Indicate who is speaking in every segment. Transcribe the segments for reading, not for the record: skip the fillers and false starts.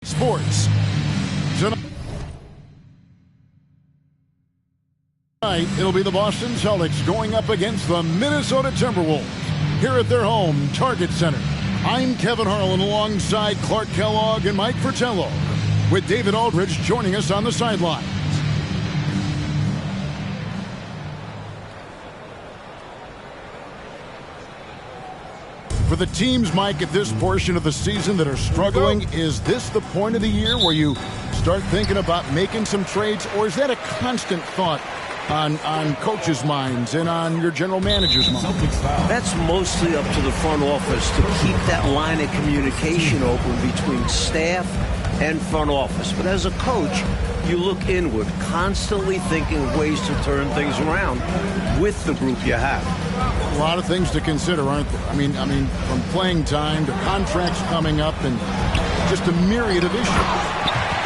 Speaker 1: Sports. Tonight, it'll be the Boston Celtics going up against the Minnesota Timberwolves here at their home, Target Center. I'm Kevin Harlan alongside Clark Kellogg and Mike Fratello, with David Aldridge joining us on the sidelines. For the teams, Mike, at this portion of the season that are struggling, is this the point of the year where you start thinking about making some trades, or is that a constant thought on coaches' minds and on your general manager's mind?
Speaker 2: That's mostly up to the front office to keep that line of communication open between staff and front office. But as a coach, you look inward, constantly thinking of ways to turn things around with the group you have.
Speaker 1: A lot of things to consider, aren't there? I mean, from playing time to contracts coming up and just a myriad of issues.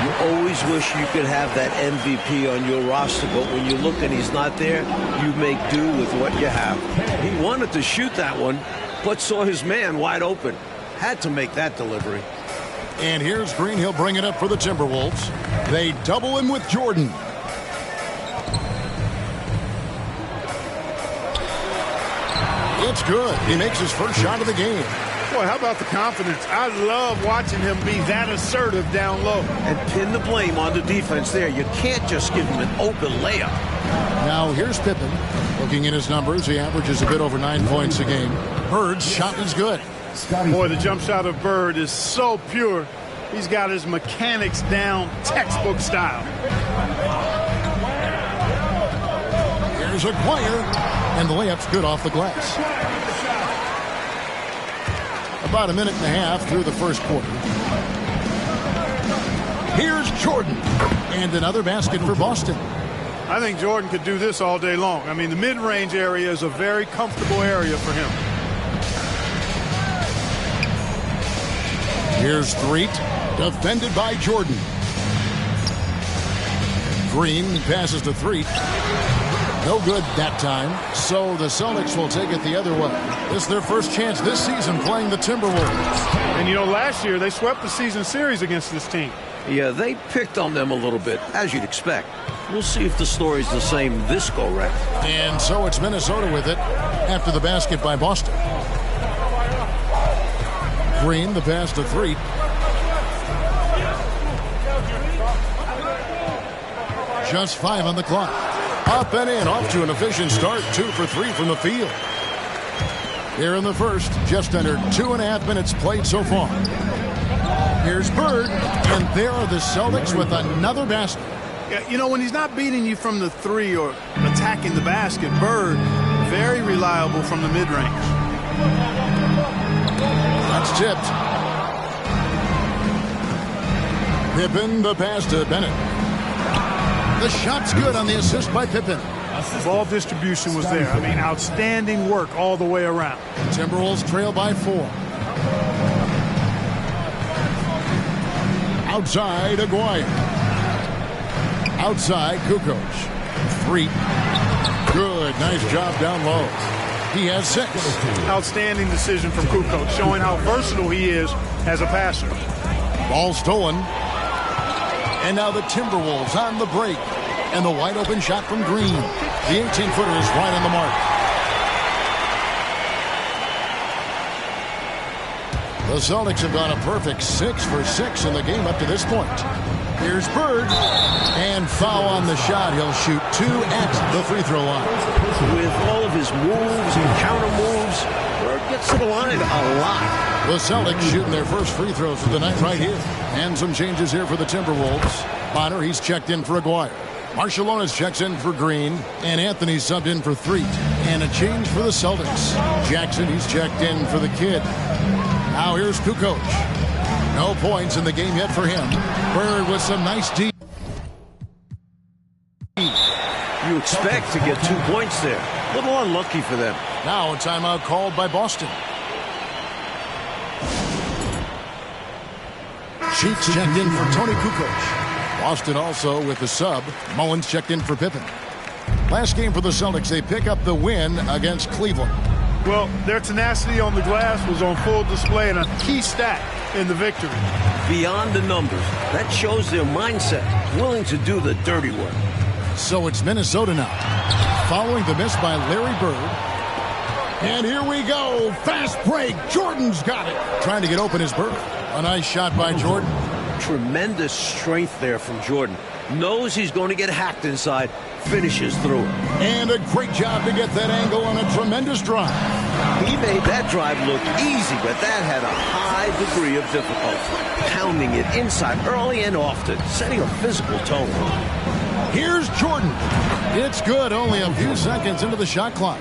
Speaker 2: You always wish you could have that MVP on your roster, but when you look and he's not there, you make do with what you have. He wanted to shoot that one, but saw his man wide open. Had to make that delivery.
Speaker 1: And here's Green. He'll bring it up for the Timberwolves. They double him with Jordan. It's good. He makes his first shot of the game.
Speaker 3: Boy, how about the confidence? I love watching him be that assertive down low.
Speaker 2: And pin the blame on the defense there. You can't just give him an open layup.
Speaker 1: Now here's Pippen. Looking at his numbers, he averages a bit over 9 points a game. Bird's shot is good.
Speaker 3: Boy, the jump shot of Bird is so pure. He's got his mechanics down textbook style.
Speaker 1: Here's Aguirre, and the layup's good off the glass. About a minute and a half through the first quarter. Here's Jordan, and another basket for Boston.
Speaker 3: I think Jordan could do this all day long. I mean, the mid-range area is a very comfortable area for him.
Speaker 1: Here's Threet, defended by Jordan. Green passes to Threet. No good that time, so the Celtics will take it the other way. This is their first chance this season playing the Timberwolves.
Speaker 3: And, you know, last year they swept the season series against this team.
Speaker 2: Yeah, they picked on them a little bit, as you'd expect. We'll see if the story's the same this go-round.
Speaker 1: And so it's Minnesota with it after the basket by Boston. Green, the pass to Threet. Just 5 on the clock. Up and in, off to an efficient start. 2 for 3 from the field. Here in the first, just under 2.5 minutes played so far. Here's Bird, and there are the Celtics with another basket.
Speaker 3: Yeah, you know, when he's not beating you from the three or attacking the basket, Bird, very reliable from the mid-range.
Speaker 1: That's tipped. Pippen, the pass to Bennett. The shot's good on the assist by Pippen.
Speaker 3: Ball distribution was there. I mean, outstanding work all the way around.
Speaker 1: Timberwolves trail by 4. Outside, Aguirre. Outside, Kukoc. 3. Good. Nice job down low. He has 6.
Speaker 3: Outstanding decision from Kukoc, showing how versatile he is as a passer.
Speaker 1: Ball stolen. And now the Timberwolves on the break. And the wide open shot from Green. The 18-footer is right on the mark. The Celtics have gone a perfect 6 for 6 in the game up to this point. Here's Bird. And foul on the shot. He'll shoot 2 at the free throw line.
Speaker 2: With all of his moves and counter moves, Bird gets to the line a lot.
Speaker 1: The Celtics shooting their first free throws of the night right here. And some changes here for the Timberwolves. Bonner, he's checked in for Aguirre. Marciulionis checks in for Green. And Anthony subbed in for Threet. And a change for the Celtics. Jackson, he's checked in for the kid. Now here's Kukoc. No points in the game yet for him. Bird with some nice D.
Speaker 2: You expect to get 2 points there. A little unlucky for them.
Speaker 1: Now a timeout called by Boston. Sheets checked in for Tony Kukoc. Boston also with the sub. Mullins checked in for Pippen. Last game for the Celtics, they pick up the win against Cleveland.
Speaker 3: Well, their tenacity on the glass was on full display and a key stat in the victory.
Speaker 2: Beyond the numbers, that shows their mindset, willing to do the dirty work.
Speaker 1: So it's Minnesota now, following the miss by Larry Bird. And here we go. Fast break. Jordan's got it. Trying to get open his Bird. A nice shot by Jordan.
Speaker 2: Tremendous strength there from Jordan. Knows he's going to get hacked inside. Finishes through it.
Speaker 1: And a great job to get that angle on a tremendous drive.
Speaker 2: He made that drive look easy, but that had a high degree of difficulty. Pounding it inside early and often, setting a physical tone.
Speaker 1: Here's Jordan. It's good. Only a few seconds into the shot clock.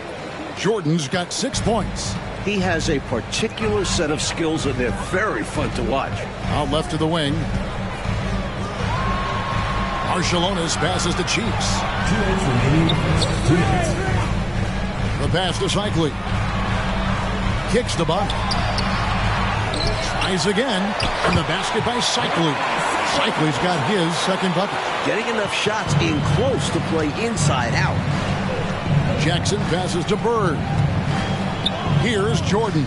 Speaker 1: Jordan's got 6 points.
Speaker 2: He has a particular set of skills, and they're very fun to watch.
Speaker 1: Out left of the wing. Marciulionis passes to Cheeks.
Speaker 4: 2 minutes remaining. 2 minutes.
Speaker 1: The pass to Cycli. Kicks the ball. Tries again. And the basket by Cycli. Cycli's got his second bucket.
Speaker 2: Getting enough shots in close to play inside out.
Speaker 1: Jackson passes to Bird. Here's Jordan.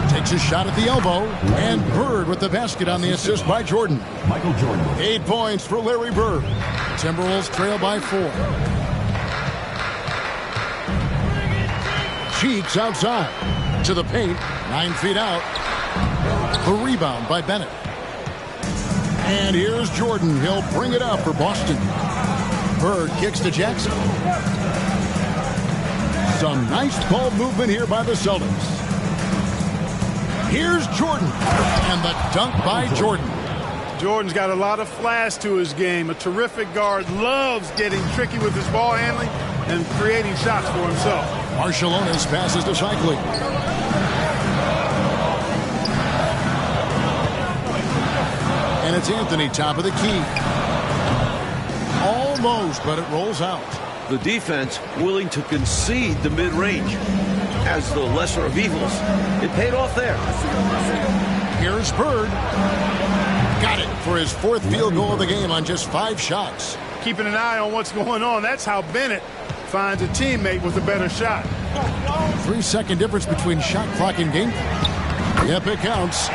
Speaker 1: Takes a shot at the elbow. And Bird with the basket on the assist by Jordan.
Speaker 4: Michael Jordan.
Speaker 1: 8 points for Larry Bird. Timberwolves trail by 4. Cheeks outside. To the paint. 9 feet out. The rebound by Bennett. And here's Jordan. He'll bring it up for Boston. Bird kicks to Jackson. Some nice ball movement here by the Celtics. Here's Jordan. And the dunk by Jordan.
Speaker 3: Jordan's got a lot of flash to his game. A terrific guard. Loves getting tricky with his ball handling and creating shots for himself.
Speaker 1: Marciulionis passes to Cycli. And it's Anthony, top of the key. Almost, but it rolls out.
Speaker 2: The defense willing to concede the mid-range. As the lesser of evils, it paid off there.
Speaker 1: Here's Bird. Got it for his 4th field goal of the game on just 5 shots.
Speaker 3: Keeping an eye on what's going on. That's how Bennett finds a teammate with a better shot.
Speaker 1: 3-second difference between shot clock and game clock. Yep, it counts.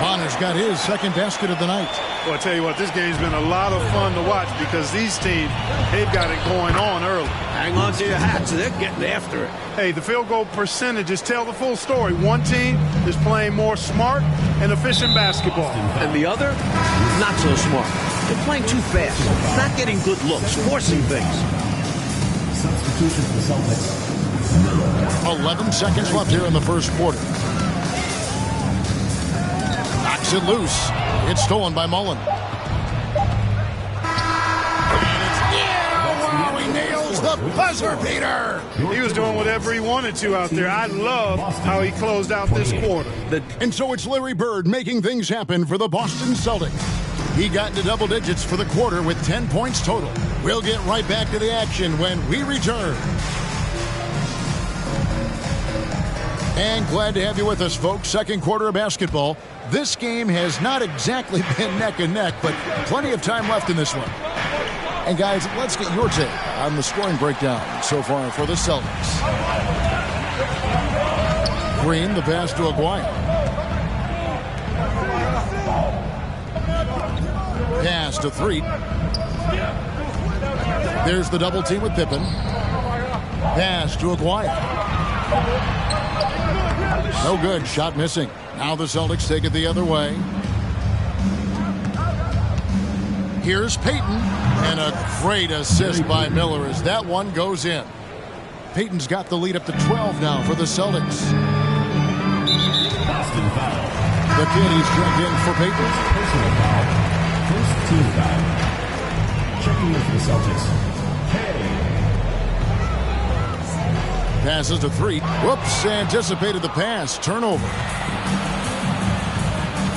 Speaker 1: Bonner's got his second basket of the night.
Speaker 3: Well, I tell you what, this game's been a lot of fun to watch because these teams, they've got it going on early.
Speaker 2: Hang on to your hats. They're getting after it.
Speaker 3: Hey, the field goal percentages tell the full story. One team is playing more smart and efficient basketball.
Speaker 2: And the other, not so smart. They're playing too fast, not getting good looks, forcing things.
Speaker 4: Substitution for the Celtics.
Speaker 1: 11 seconds left here in the first quarter. Knocks it loose. It's stolen by Mullen. And it's wow, he nails the buzzer beater.
Speaker 3: He was doing whatever he wanted to out there. I love how he closed out this quarter.
Speaker 1: And so it's Larry Bird making things happen for the Boston Celtics. He got into double digits for the quarter with 10 points total. We'll get right back to the action when we return. And glad to have you with us, folks. Second quarter of basketball. This game has not exactly been neck and neck, but plenty of time left in this one. And guys, let's get your take on the scoring breakdown so far for the Celtics. Green, the pass to Aguirre. Pass to Threet. There's the double team with Pippen. Pass to Aguirre. No good. Shot missing. Now the Celtics take it the other way. Here's Payton. And a great assist by Miller as that one goes in. Payton's got the lead up to 12 now for the Celtics.
Speaker 4: Boston foul.
Speaker 1: The kid he's checked in for Payton.
Speaker 4: Personal foul. First team foul. Checking in for the Celtics.
Speaker 1: Passes to Threet. Whoops, anticipated the pass. Turnover.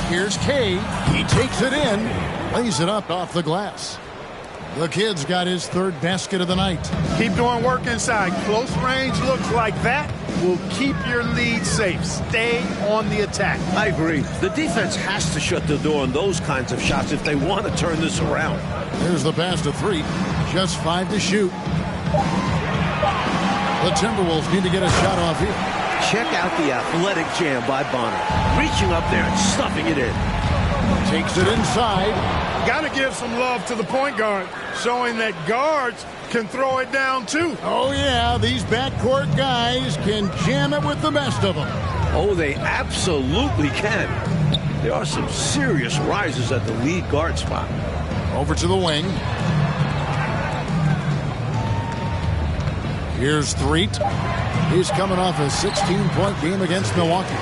Speaker 1: Here's Kay. He takes it in. Lays it up off the glass. The kid's got his 3rd basket of the night.
Speaker 3: Keep doing work inside. Close range looks like that will keep your lead safe. Stay on the attack.
Speaker 2: I agree. The defense has to shut the door on those kinds of shots if they want to turn this around.
Speaker 1: Here's the pass to Threet. Just 5 to shoot. The Timberwolves need to get a shot off here.
Speaker 2: Check out the athletic jam by Bonner. Reaching up there and stuffing it in.
Speaker 1: Takes it inside.
Speaker 3: Got to give some love to the point guard, showing that guards can throw it down too.
Speaker 1: Oh, yeah, these backcourt guys can jam it with the best of them.
Speaker 2: Oh, they absolutely can. There are some serious rises at the lead guard spot.
Speaker 1: Over to the wing. Here's Threet. He's coming off a 16-point game against Milwaukee.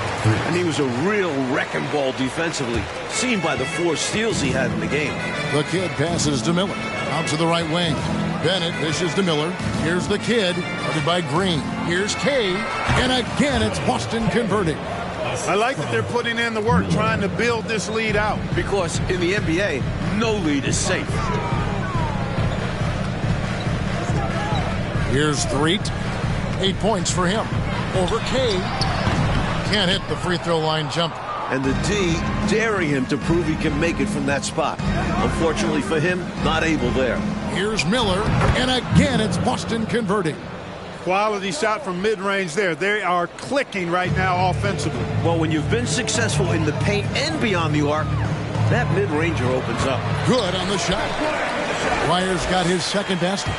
Speaker 2: And he was a real wrecking ball defensively, seen by the 4 steals he had in the game.
Speaker 1: The Kid passes to Miller. Out to the right wing. Bennett dishes to Miller. Here's the Kid, guarded by Green. Here's Kay. And again, it's Boston converting.
Speaker 3: I like that they're putting in the work, trying to build this lead out.
Speaker 2: Because in the NBA, no lead is safe.
Speaker 1: Here's Threet. 8 points for him. Over Kay. Can't hit the free throw line jumper.
Speaker 2: And the D daring him to prove he can make it from that spot. Unfortunately for him, not able there.
Speaker 1: Here's Miller. And again, it's Boston converting.
Speaker 3: Quality shot from mid-range there. They are clicking right now offensively.
Speaker 2: Well, when you've been successful in the paint and beyond the arc, that mid-ranger opens up.
Speaker 1: Good on the shot. Dwyer's got his second basket.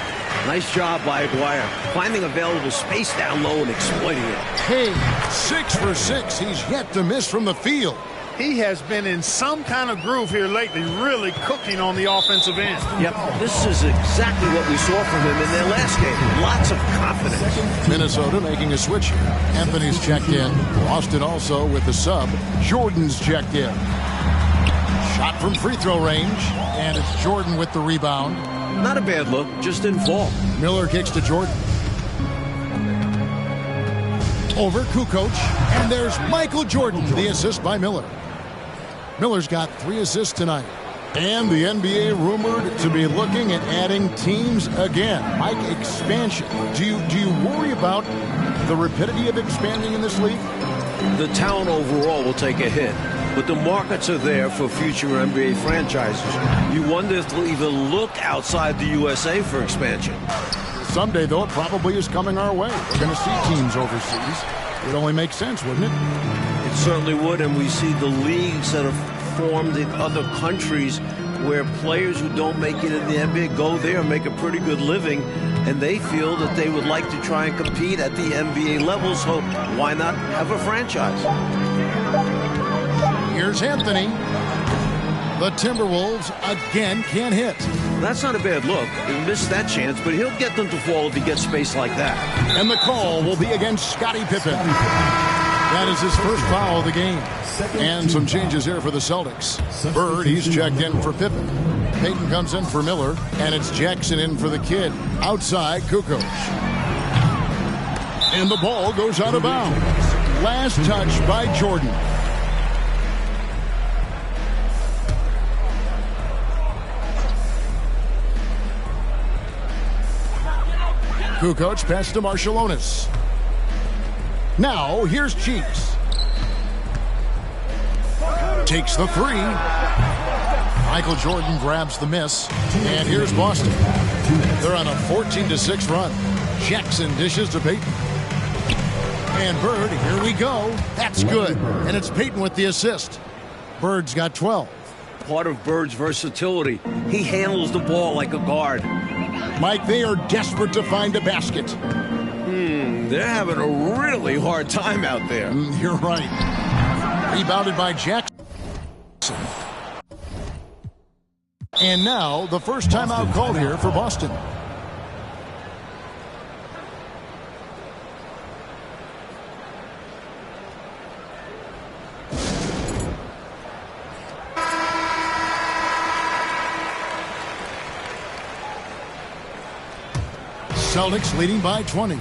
Speaker 2: Nice job by Dwyer, finding available space down low and exploiting it.
Speaker 1: Hey, 6 for 6. He's yet to miss from the field.
Speaker 3: He has been in some kind of groove here lately, really cooking on the offensive end.
Speaker 2: Yep, this is exactly what we saw from him in their last game. Lots of confidence.
Speaker 1: Minnesota making a switch here. Anthony's checked in. Boston also with the sub. Jordan's checked in. Shot from free throw range. And it's Jordan with the rebound.
Speaker 2: Not a bad look, just didn't fall.
Speaker 1: Miller kicks to Jordan. Over Kukoc. And there's Michael Jordan, the assist by Miller. Miller's got 3 assists tonight. And the NBA rumored to be looking at adding teams again. Mike, expansion. Do you worry about the rapidity of expanding in this league?
Speaker 2: The talent overall will take a hit, but the markets are there for future NBA franchises. You wonder if they'll even look outside the USA for expansion.
Speaker 1: Someday, though, it probably is coming our way. We're going to see teams overseas. It would only make sense, wouldn't it?
Speaker 2: It certainly would, and we see the leagues that are formed in other countries where players who don't make it in the NBA go there and make a pretty good living, and they feel that they would like to try and compete at the NBA level, so why not have a franchise?
Speaker 1: Here's Anthony. The Timberwolves again can't hit.
Speaker 2: That's not a bad look. He missed that chance, but he'll get them to fall if he gets space like that.
Speaker 1: And the call will be against Scottie Pippen. That is his first foul of the game. And some changes here for the Celtics. Bird, he's checked in for Pippen. Payton comes in for Miller, and it's Jackson in for the Kid. Outside, Kukoc. And the ball goes out of bounds. Last touch by Jordan. Kukoc pass to Marciulionis. Now, here's Cheeks. Takes the 3. Michael Jordan grabs the miss. And here's Boston. They're on a 14-6 run. Jackson dishes to Payton. And Bird, here we go. That's good. And it's Payton with the assist. Bird's got 12.
Speaker 2: Part of Bird's versatility. He handles the ball like a guard.
Speaker 1: Mike, they are desperate to find a basket.
Speaker 2: They're having a really hard time out there.
Speaker 1: You're right. Rebounded by Jackson. And now, the first timeout called here for Boston. Celtics leading by 20.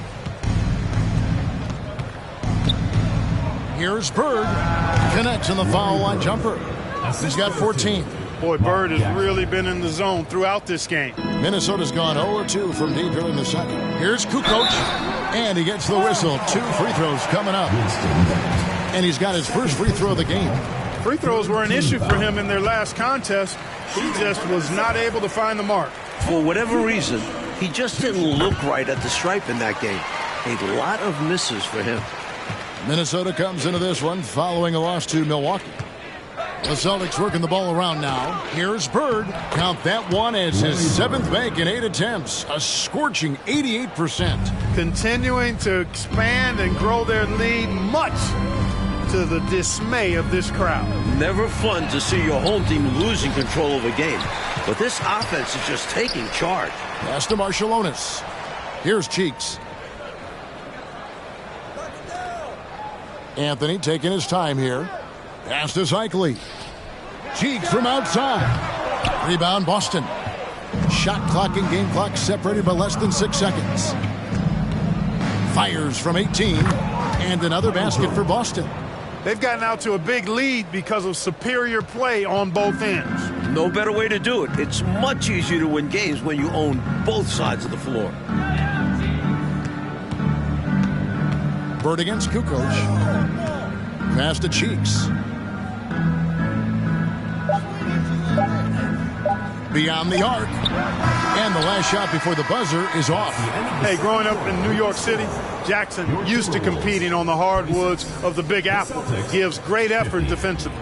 Speaker 1: Here's Bird. Connects in the foul line jumper. He's got 14.
Speaker 3: Boy, Bird has really been in the zone throughout this game.
Speaker 1: Minnesota's gone 0-2 from deep here in the second. Here's Kukoc. And he gets the whistle. 2 free throws coming up. And he's got his first free throw of the game.
Speaker 3: Free throws were an issue for him in their last contest. He just was not able to find the mark.
Speaker 2: For whatever reason, he just didn't look right at the stripe in that game. A lot of misses for him.
Speaker 1: Minnesota comes into this one following a loss to Milwaukee. The Celtics working the ball around now. Here's Bird. Count that one as his 7th bank in 8 attempts. A scorching 88%.
Speaker 3: Continuing to expand and grow their lead, much to the dismay of this crowd.
Speaker 2: Never fun to see your home team losing control of a game. But this offense is just taking charge.
Speaker 1: Pass to Marciulionis. Here's Cheeks. Anthony taking his time here. Pass to Cycli. Cheeks from outside. Rebound Boston. Shot clock and game clock separated by less than 6 seconds. Fires from 18. And another basket for Boston.
Speaker 3: They've gotten out to a big lead because of superior play on both ends.
Speaker 2: No better way to do it. It's much easier to win games when you own both sides of the floor.
Speaker 1: Bird against Kukoc. Pass to Cheeks. Beyond the arc. And the last shot before the buzzer is off.
Speaker 3: Hey, growing up in New York City, Jackson used to competing on the hardwoods of the Big Apple. Gives great effort defensively.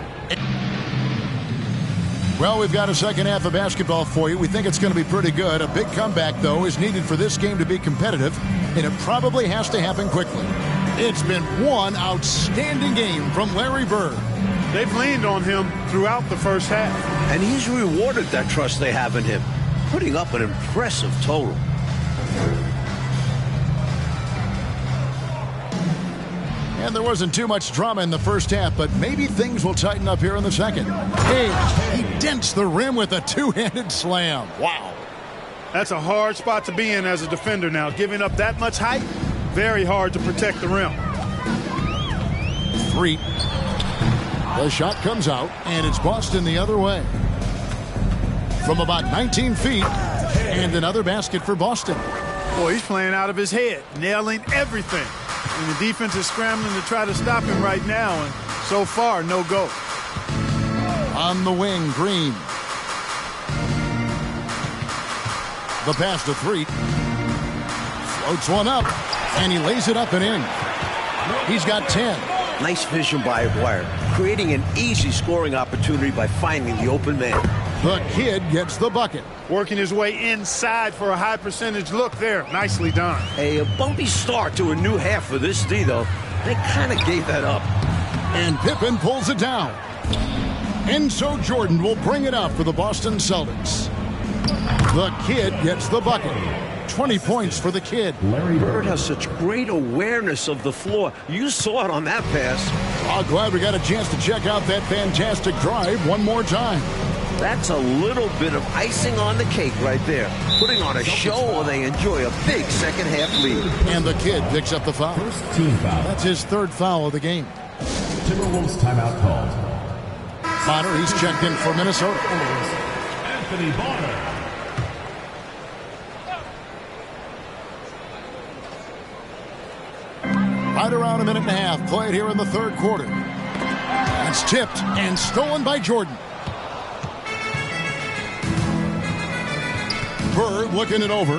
Speaker 1: Well, we've got a second half of basketball for you. We think it's going to be pretty good. A big comeback, though, is needed for this game to be competitive, and it probably has to happen quickly. It's been one outstanding game from Larry Bird.
Speaker 3: They've leaned on him throughout the first half.
Speaker 2: And he's rewarded that trust they have in him, putting up an impressive total.
Speaker 1: And there wasn't too much drama in the first half, but maybe things will tighten up here in the second. Hey, he dents the rim with a two-handed slam. Wow.
Speaker 3: That's a hard spot to be in as a defender now. Giving up that much height, very hard to protect the rim.
Speaker 1: 3. The shot comes out, and it's Boston the other way. From about 19 feet, and another basket for Boston.
Speaker 3: Boy, he's playing out of his head, nailing everything. And the defense is scrambling to try to stop him right now, and so far, no go.
Speaker 1: On the wing, Green. The pass to 3. Floats one up, and he lays it up and in. He's got 10.
Speaker 2: Nice vision by Aguirre, creating an easy scoring opportunity by finding the open man.
Speaker 1: The kid gets the bucket.
Speaker 3: Working his way inside for a high percentage look there. Nicely done.
Speaker 2: A bumpy start to a new half for this D, though. They kind of gave that up.
Speaker 1: And Pippen pulls it down. Enzo Jordan will bring it up for the Boston Celtics. The kid gets the bucket. 20 points for the kid.
Speaker 2: Larry Bird has such great awareness of the floor. You saw it on that pass.
Speaker 1: Oh, glad we got a chance to check out that fantastic drive one more time.
Speaker 2: That's a little bit of icing on the cake right there. Putting on a show while they enjoy a big second half lead.
Speaker 1: And the kid picks up the foul.
Speaker 4: First team foul.
Speaker 1: That's his 3rd foul of the game.
Speaker 4: Timberwolves timeout called.
Speaker 1: Bonner, he's checked in for Minnesota.
Speaker 4: Anthony Bonner.
Speaker 1: Right around a minute and a half played here in the 3rd quarter. It's tipped and stolen by Jordan. Bird looking it over.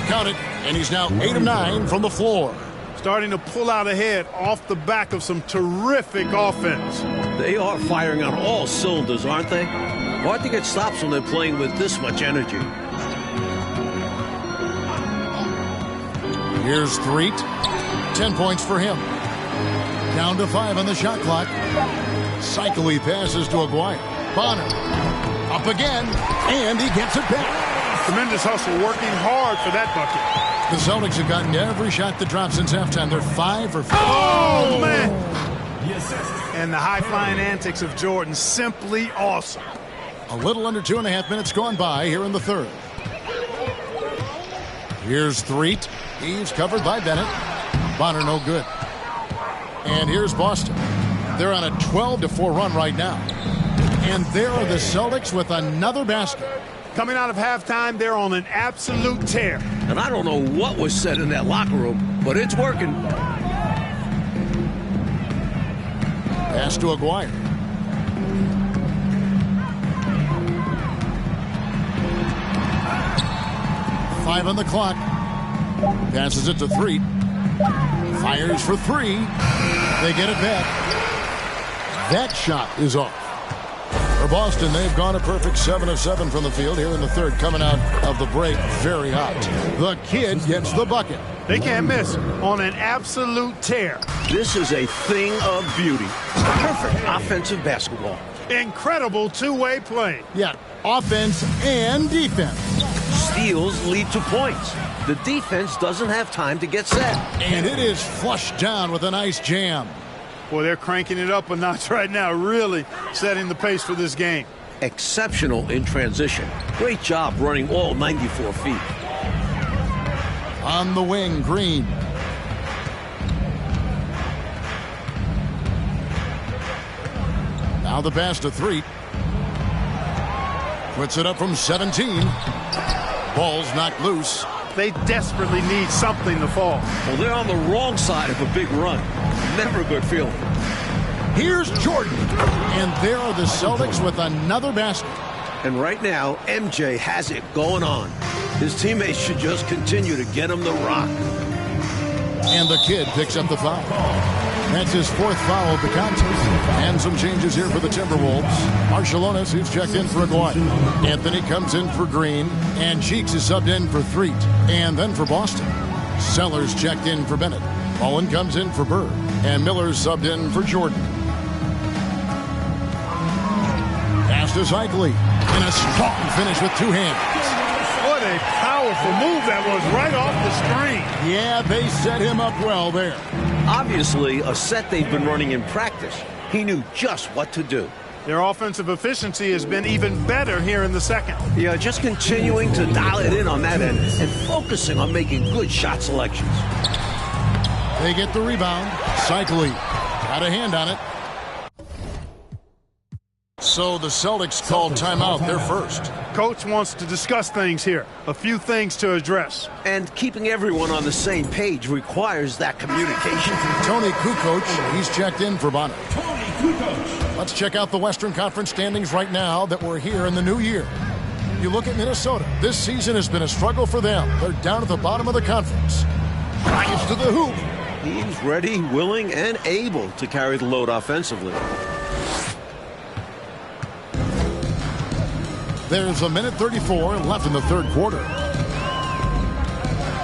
Speaker 1: Count it, and he's now 8 of 9 from the floor.
Speaker 3: Starting to pull out ahead off the back of some terrific offense.
Speaker 2: They are firing on all cylinders, aren't they? Hard to get stops when they're playing with this much energy.
Speaker 1: Here's Threet. 10 points for him. Down to 5 on the shot clock. Cycli passes to Aguirre. Bonner. Up again. And he gets it back.
Speaker 3: Tremendous hustle, working hard for that bucket.
Speaker 1: The Celtics have gotten every shot that dropped since halftime. They're 5 for 5.
Speaker 3: Oh, man. And the high-flying antics of Jordan, simply awesome.
Speaker 1: A little under 2.5 minutes gone by here in the 3rd. Here's Threet. He's covered by Bennett. Bonner no good. And here's Boston. They're on a 12-4 run right now. And there are the Celtics with another basket.
Speaker 3: Coming out of halftime, they're on an absolute tear.
Speaker 2: And I don't know what was said in that locker room, but it's working.
Speaker 1: Pass to Aguirre. Five on the clock. Passes it to Threet. Fires for three. They get it back. That shot is off. For Boston, they've gone a perfect 7 of 7 from the field here in the third, coming out of the break very hot. The Kid gets the bucket.
Speaker 3: They can't miss on an absolute tear.
Speaker 2: This is a thing of beauty. Perfect offensive basketball.
Speaker 3: Incredible two-way play.
Speaker 1: Yeah, offense and defense.
Speaker 2: Steals lead to points. The defense doesn't have time to get set.
Speaker 1: And it is flushed down with a nice jam.
Speaker 3: Boy, they're cranking it up a notch right now, really setting the pace for this game.
Speaker 2: Exceptional in transition. Great job running all 94 feet.
Speaker 1: On the wing, Green. Now the pass to Threet. Puts it up from 17. Ball's knocked loose.
Speaker 3: They desperately need something to fall.
Speaker 2: Well, they're on the wrong side of a big run. Never a good feeling.
Speaker 1: Here's Jordan. And there are the Celtics with another basket.
Speaker 2: And right now, MJ has it going on. His teammates should just continue to get him the rock.
Speaker 1: And the Kid picks up the foul. That's his fourth foul of the contest. And some changes here for the Timberwolves. Marciulionis, who's checked in for Aguirre. Anthony comes in for Green. And Cheeks is subbed in for Threet. And then for Boston, Sellers checked in for Bennett. Bowen comes in for Bird. And Miller's subbed in for Jordan. Pass to Zeitley. And a strong finish with two hands.
Speaker 3: What a powerful move that was right off the screen.
Speaker 1: Yeah, they set him up well there.
Speaker 2: Obviously, a set they've been running in practice. He knew just what to do.
Speaker 3: Their offensive efficiency has been even better here in the second.
Speaker 2: Yeah, just continuing to dial it in on that end and focusing on making good shot selections.
Speaker 1: They get the rebound. Zeitley got a hand on it. So the Celtics called timeout. They're first.
Speaker 3: Coach wants to discuss things here. A few things to address.
Speaker 2: And keeping everyone on the same page requires that communication.
Speaker 1: Tony Kukoc, he's checked in for Bonner. Let's check out the Western Conference standings right now that we're here in the new year. You look at Minnesota. This season has been a struggle for them. They're down at the bottom of the conference. Drives to the hoop.
Speaker 2: He's ready, willing, and able to carry the load offensively.
Speaker 1: There's a minute 34 left in the third quarter.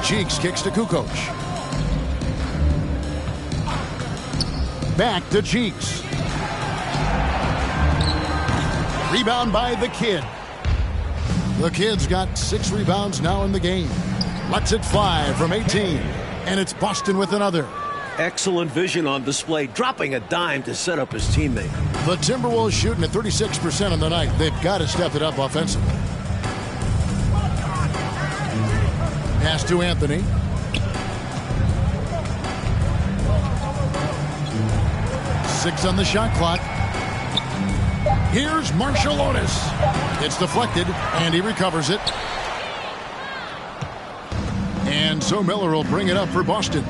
Speaker 1: Cheeks kicks to Kukoc. Back to Cheeks. Rebound by the Kid. The Kid's got 6 rebounds now in the game. Lets it fly from 18. And it's Boston with another.
Speaker 2: Excellent vision on display, dropping a dime to set up his teammate.
Speaker 1: The Timberwolves shooting at 36% on the night. They've got to step it up offensively. Pass to Anthony. Six on the shot clock. Here's Marciulionis. It's deflected, and he recovers it. And so Miller will bring it up for Boston.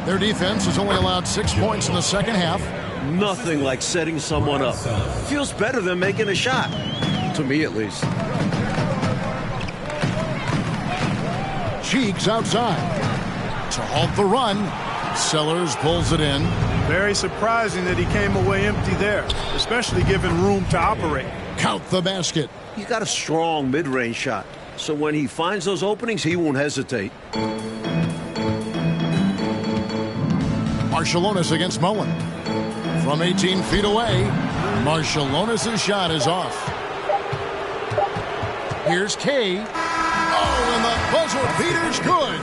Speaker 1: Their defense has only allowed 6 points in the second half.
Speaker 2: Nothing like setting someone up. Feels better than making a shot. To me, at least.
Speaker 1: Cheeks outside. To halt the run. Sellers pulls it in.
Speaker 3: Very surprising that he came away empty there, especially given room to operate.
Speaker 1: Count the basket.
Speaker 2: He's got a strong mid-range shot. So when he finds those openings, he won't hesitate.
Speaker 1: Marciulionis against Mullen. From 18 feet away, Marciulionis' shot is off. Here's Kay. Oh, and the buzzer beater's good.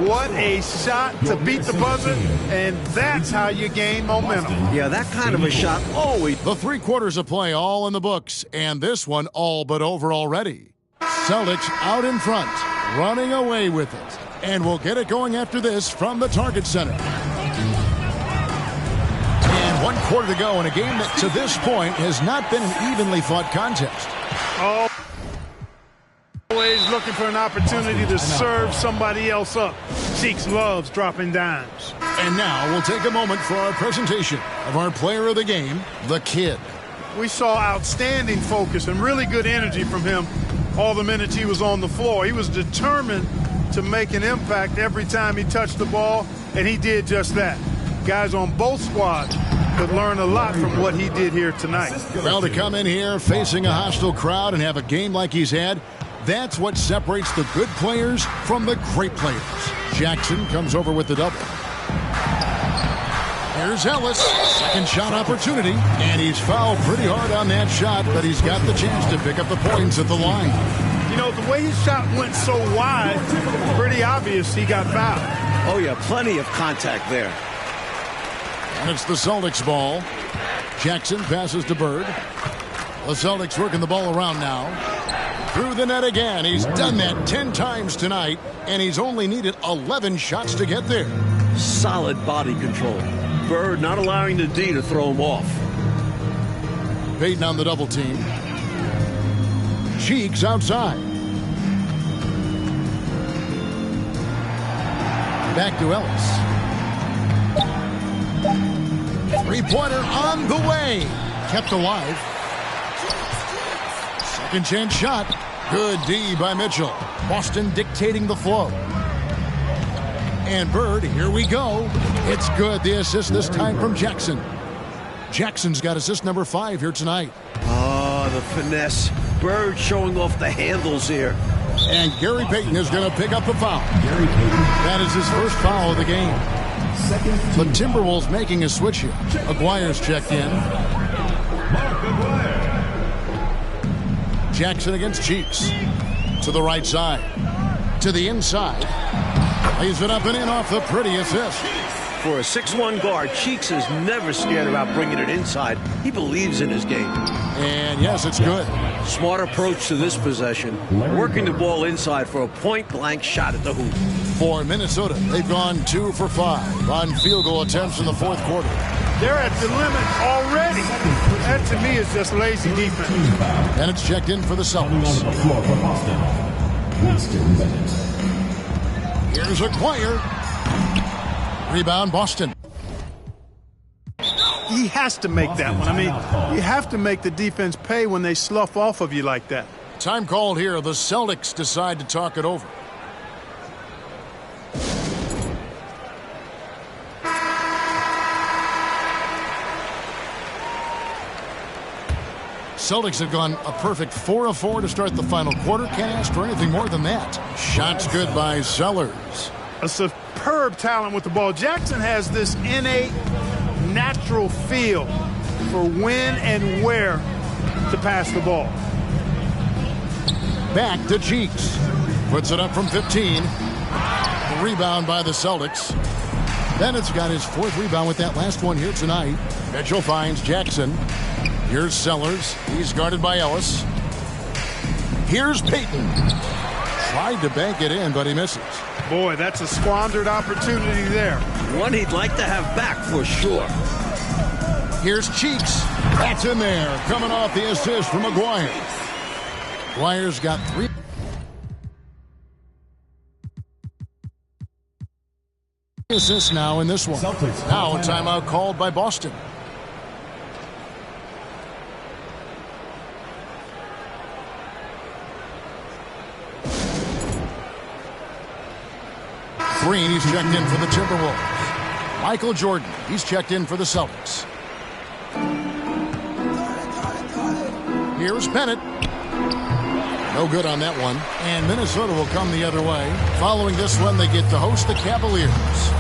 Speaker 3: What a shot to beat the buzzer, and that's how you gain momentum.
Speaker 2: Yeah, that kind of a shot always.
Speaker 1: The 3 quarters of play all in the books, and this one all but over already. Celtics out in front, running away with it. And we'll get it going after this from the Target Center. 1 quarter to go in a game that to this point has not been an evenly fought contest.
Speaker 3: Always looking for an opportunity to serve somebody else up. Cheeks loves dropping dimes.
Speaker 1: And now we'll take a moment for our presentation of our player of the game, the Kid.
Speaker 3: We saw outstanding focus and really good energy from him all the minutes he was on the floor. He was determined to make an impact every time he touched the ball, and he did just that. Guys on both squads could learn a lot from what he did here tonight.
Speaker 1: Well, to come in here facing a hostile crowd and have a game like he's had, that's what separates the good players from the great players. Jackson comes over with the double. Here's Ellis. Second shot opportunity. And he's fouled pretty hard on that shot, but he's got the chance to pick up the points at the line.
Speaker 3: You know, the way his shot went so wide, pretty obvious he got fouled.
Speaker 2: Oh, yeah, plenty of contact there.
Speaker 1: And it's the Celtics ball. Jackson passes to Bird. The Celtics working the ball around now. Through the net again. He's done that 10 times tonight, and he's only needed 11 shots to get there.
Speaker 2: Solid body control. Bird not allowing the D to throw him off.
Speaker 1: Payton on the double team. Cheeks outside. Back to Ellis. Three-pointer on the way. Kept alive. Second chance shot. Good D by Mitchell. Boston dictating the flow. And Bird, here we go. It's good. The assist this time from Jackson. Jackson's got assist number 5 here tonight.
Speaker 2: Oh, the finesse. Bird showing off the handles here.
Speaker 1: And Gary Payton is going to pick up the foul. That is his first foul of the game. The Timberwolves making a switch here. Aguirre's checked in. Jackson against Cheeks. To the right side. To the inside. Lays it up and in off the pretty assist.
Speaker 2: For a 6'1 guard, Cheeks is never scared about bringing it inside. He believes in his game.
Speaker 1: And yes, it's good.
Speaker 2: Smart approach to this possession. Working the ball inside for a point-blank shot at the hoop.
Speaker 1: For Minnesota, they've gone 2 for 5 on field goal attempts in the fourth quarter.
Speaker 3: They're at the limit already. That, to me, is just lazy defense.
Speaker 1: And it's checked in for the Celtics. Here's Aguirre. Rebound, Boston.
Speaker 3: He has to make that one. I mean, you have to make the defense pay when they slough off of you like that.
Speaker 1: Time called here. The Celtics decide to talk it over. Celtics have gone a perfect 4 of 4 to start the final quarter. Can't ask for anything more than that. Shots good by Sellers.
Speaker 3: A superb talent with the ball. Jackson has this innate, natural feel for when and where to pass the ball.
Speaker 1: Back to Cheeks. Puts it up from 15. The rebound by the Celtics. Bennett's got his 4th rebound with that last one here tonight. Mitchell finds Jackson. Here's Sellers. He's guarded by Ellis. Here's Payton. Tried to bank it in, but he misses.
Speaker 3: Boy, that's a squandered opportunity there.
Speaker 2: One he'd like to have back for sure.
Speaker 1: Here's Cheeks. That's in there. Coming off the assist from Aguirre. Aguirre's got 3. Assists now in this one. Now a timeout called by Boston. Green, he's checked in for the Timberwolves. Michael Jordan, he's checked in for the Celtics. Here's Bennett. No good on that one. And Minnesota will come the other way. Following this one, they get to host the Cavaliers.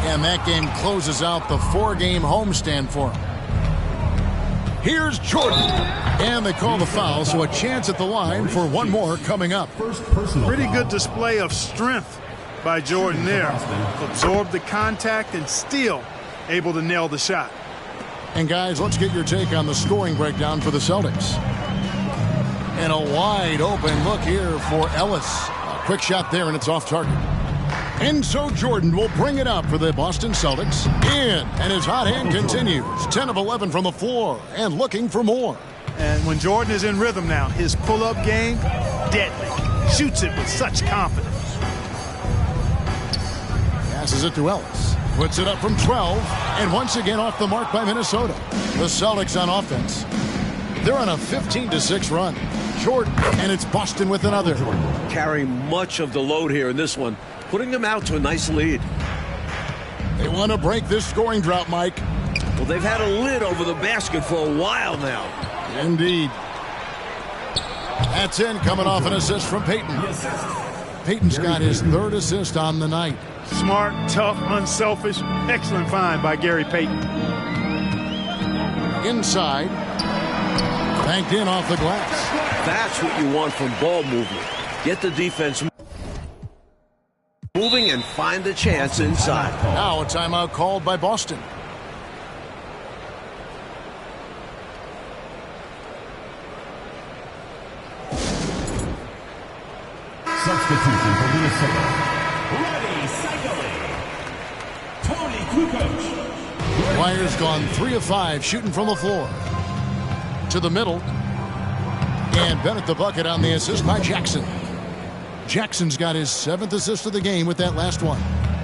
Speaker 1: And that game closes out the 4-game homestand for them. Here's Jordan. And they call the foul, so a chance at the line for one more coming up.
Speaker 3: Pretty good display of strength by Jordan there. Absorbed the contact and still able to nail the shot.
Speaker 1: And guys, let's get your take on the scoring breakdown for the Celtics. And a wide open look here for Ellis. A quick shot there, and it's off target. And so Jordan will bring it up for the Boston Celtics. In, and his hot hand continues. 10 of 11 from the floor, and looking for more.
Speaker 3: And when Jordan is in rhythm now, his pull-up game, deadly. Shoots it with such confidence.
Speaker 1: Passes it to Ellis. Puts it up from 12. And once again off the mark by Minnesota. The Celtics on offense. They're on a 15-6 run. short, and it's Boston with another.
Speaker 2: Carrying much of the load here in this one, putting them out to a nice lead.
Speaker 1: They want to break this scoring drought, Mike.
Speaker 2: Well, they've had a lid over the basket for a while now.
Speaker 1: Indeed. That's in, coming off an assist from Payton. Payton's got his third assist on the night.
Speaker 3: Smart, tough, unselfish. Excellent find by Gary Payton.
Speaker 1: Inside. Banked in off the glass.
Speaker 2: That's what you want from ball movement. Get the defense moving and find the chance inside.
Speaker 1: Now a timeout called by Boston.
Speaker 4: Substitution for Minnesota. Ready, cycling. Tony Kukoc.
Speaker 1: Dwyer's gone 3 of 5 shooting from the floor. To the middle. And Bennett the bucket on the assist by Jackson. Jackson's got his 7th assist of the game with that last one.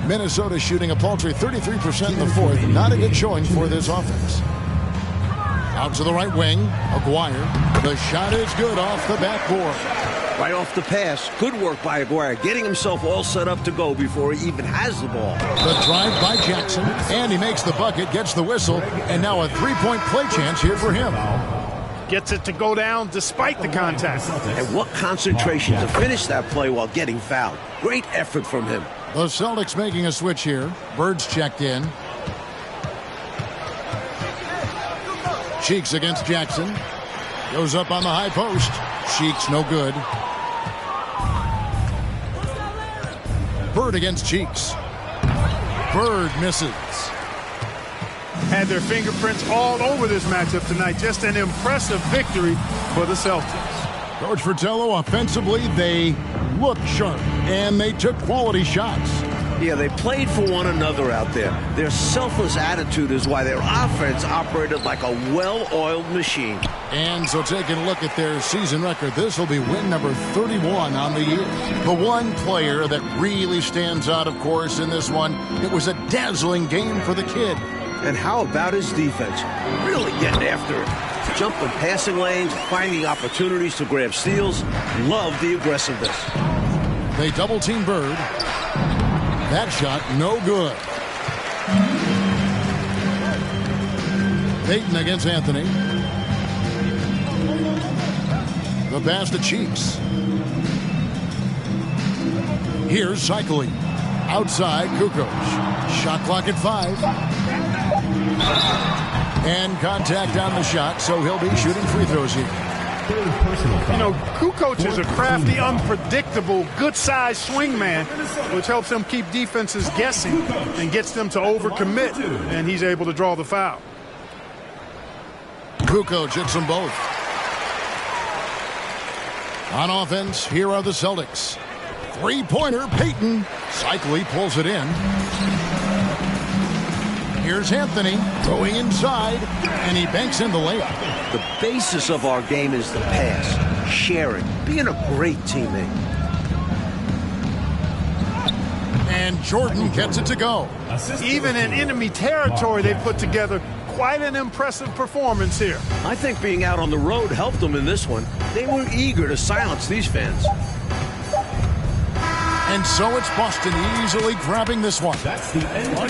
Speaker 1: Minnesota shooting a paltry 33% in the fourth. Not a good showing for this offense. Out to the right wing. Aguirre. The shot is good off the backboard.
Speaker 2: Right off the pass. Good work by Aguirre, getting himself all set up to go before he even has the ball.
Speaker 1: The drive by Jackson, and he makes the bucket, gets the whistle, and now a three-point play chance here for him.
Speaker 3: Gets it to go down despite the contact.
Speaker 2: And what concentration to finish that play while getting fouled. Great effort from him.
Speaker 1: The Celtics making a switch here. Bird's checked in. Cheeks against Jackson. Goes up on the high post. Cheeks no good. Bird against Cheeks. Bird misses.
Speaker 3: Had their fingerprints all over this matchup tonight. Just an impressive victory for the Celtics.
Speaker 1: Coach Fratello, offensively, they looked sharp, and they took quality shots.
Speaker 2: Yeah, they played for one another out there. Their selfless attitude is why their offense operated like a well-oiled machine.
Speaker 1: And so taking a look at their season record, this will be win number 31 on the year. The one player that really stands out, of course, in this one, it was a dazzling game for the kid.
Speaker 2: And how about his defense? Really getting after it. Jumping passing lanes, finding opportunities to grab steals. Love the aggressiveness.
Speaker 1: They double-team Bird. That shot, no good. Payton against Anthony. The pass to Cheeks. Here's cycling. Outside, Kukoc. Shot clock at 5. And contact on the shot, so he'll be shooting free throws here.
Speaker 3: You know, Kukoc is a crafty, unpredictable, good-sized swing man, which helps him keep defenses guessing and gets them to overcommit, and he's able to draw the foul.
Speaker 1: Kukoc hits them both. On offense, here are the Celtics. Three-pointer, Payton. Cycling pulls it in. Here's Anthony going inside, and he banks in the layup.
Speaker 2: The basis of our game is the pass, sharing, being a great teammate.
Speaker 1: And Jordan gets it to go.
Speaker 3: Even in enemy territory, they put together quite an impressive performance here.
Speaker 2: I think being out on the road helped them in this one. They were eager to silence these fans.
Speaker 1: And so it's Boston easily grabbing this one.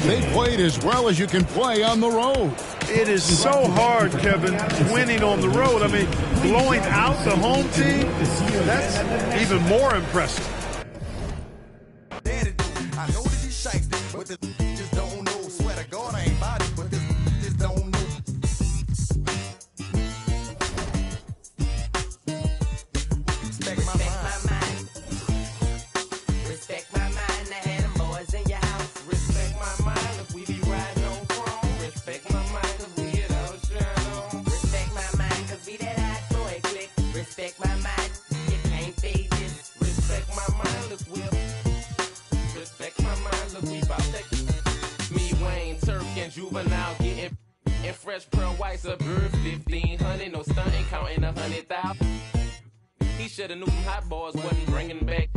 Speaker 1: They played as well as you can play on the road.
Speaker 3: It is so hard, Kevin, winning on the road. I mean, blowing out the home team, that's even more impressive.
Speaker 5: Juvenile getting and fresh pearl whites of bird 1500, no stunting, counting 100,000. He shoulda knew them hot boys wasn't bringing back.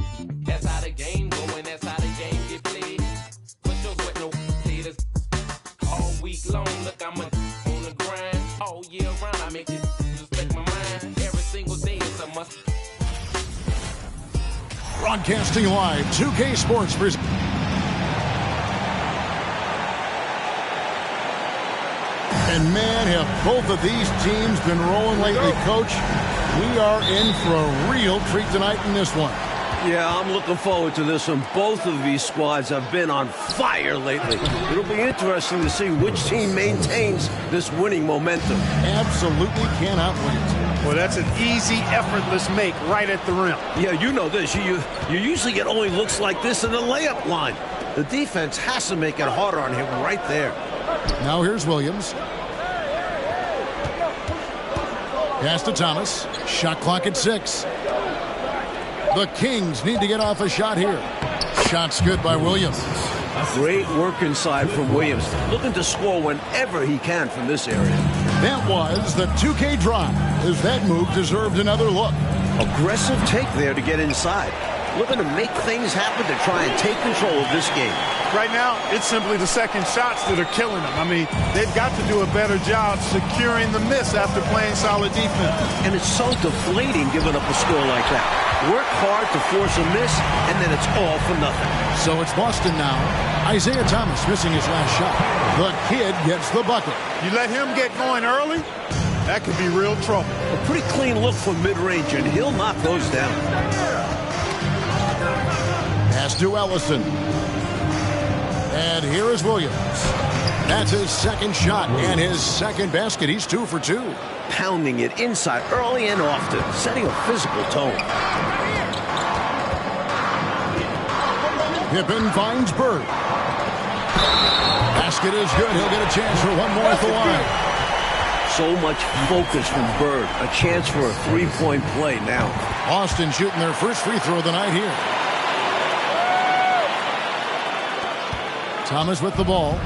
Speaker 5: That's how the game going, that's how the game get played. Push your sweat, no haters. All week long, look, I'm on the grind. All year round, I make it respect my mind. Every single day it's a must.
Speaker 1: Broadcasting live, 2K Sports presents. And man, have both of these teams been rolling lately, Coach. We are in for a real treat tonight in this one.
Speaker 2: Yeah, I'm looking forward to this one. Both of these squads have been on fire lately. It'll be interesting to see which team maintains this winning momentum.
Speaker 1: Absolutely cannot wait.
Speaker 3: Well, that's an easy, effortless make right at the rim.
Speaker 2: Yeah, you know this. You usually get only looks like this in the layup line. The defense has to make it harder on him right there.
Speaker 1: Now here's Williams. Pass to Thomas. Shot clock at 6. The Kings need to get off a shot here. Shot's good by Williams.
Speaker 2: Great work inside from Williams. Looking to score whenever he can from this area.
Speaker 1: That was the 2K drive, as that move deserved another look.
Speaker 2: Aggressive take there to get inside. Looking to make things happen to try and take control of this game.
Speaker 3: Right now, it's simply the second shots that are killing them. I mean, they've got to do a better job securing the miss after playing solid defense.
Speaker 2: And it's so deflating giving up a score like that. Work hard to force a miss, and then it's all for nothing.
Speaker 1: So it's Boston now. Isaiah Thomas missing his last shot. The kid gets the bucket.
Speaker 3: You let him get going early, that could be real trouble.
Speaker 2: A pretty clean look from mid-range, and he'll knock those down.
Speaker 1: Pass to Ellison. And here is Williams. That's his second shot and his second basket. He's 2 for 2.
Speaker 2: Pounding it inside early and often, setting a physical tone.
Speaker 1: Pippen finds Bird. Basket is good. He'll get a chance for one more at the line.
Speaker 2: So much focus from Bird. A chance for a three-point play now.
Speaker 1: Boston shooting their first free throw of the night here. Thomas with the ball.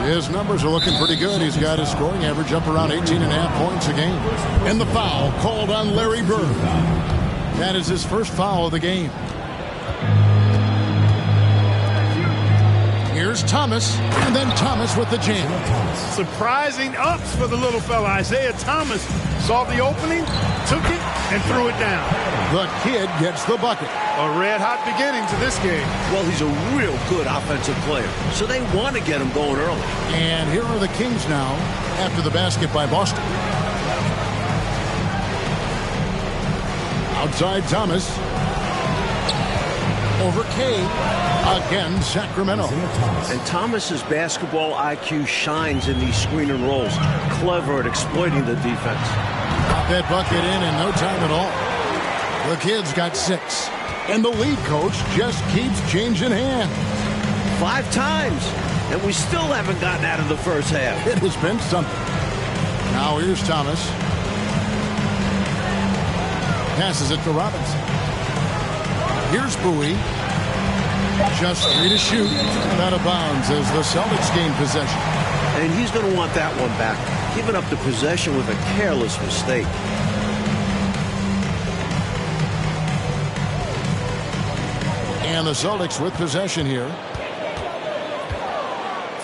Speaker 1: His numbers are looking pretty good. He's got his scoring average up around 18.5 points a game. And the foul called on Larry Bird. That is his first foul of the game. Here's Thomas, and then Thomas with the jam.
Speaker 3: Surprising ups for the little fella. Isaiah Thomas saw the opening, took it, and threw it down.
Speaker 1: The kid gets the bucket.
Speaker 3: A red-hot beginning to this game.
Speaker 2: Well, he's a real good offensive player, so they want to get him going early.
Speaker 1: And here are the Kings now after the basket by Boston. Outside Thomas. Over Kay. Again, Sacramento.
Speaker 2: And Thomas's basketball IQ shines in these screen and rolls. Clever at exploiting the defense.
Speaker 1: Got that bucket in no time at all. The kid's got 6. And the lead coach just keeps changing hands.
Speaker 2: 5 times. And we still haven't gotten out of the first half.
Speaker 1: It has been something. Now here's Thomas. Passes it to Robinson. Here's Bowie. Just 3 to shoot. And out of bounds as the Celtics gain possession.
Speaker 2: And he's going to want that one back. Giving up the possession with a careless mistake.
Speaker 1: And the Celtics with possession here.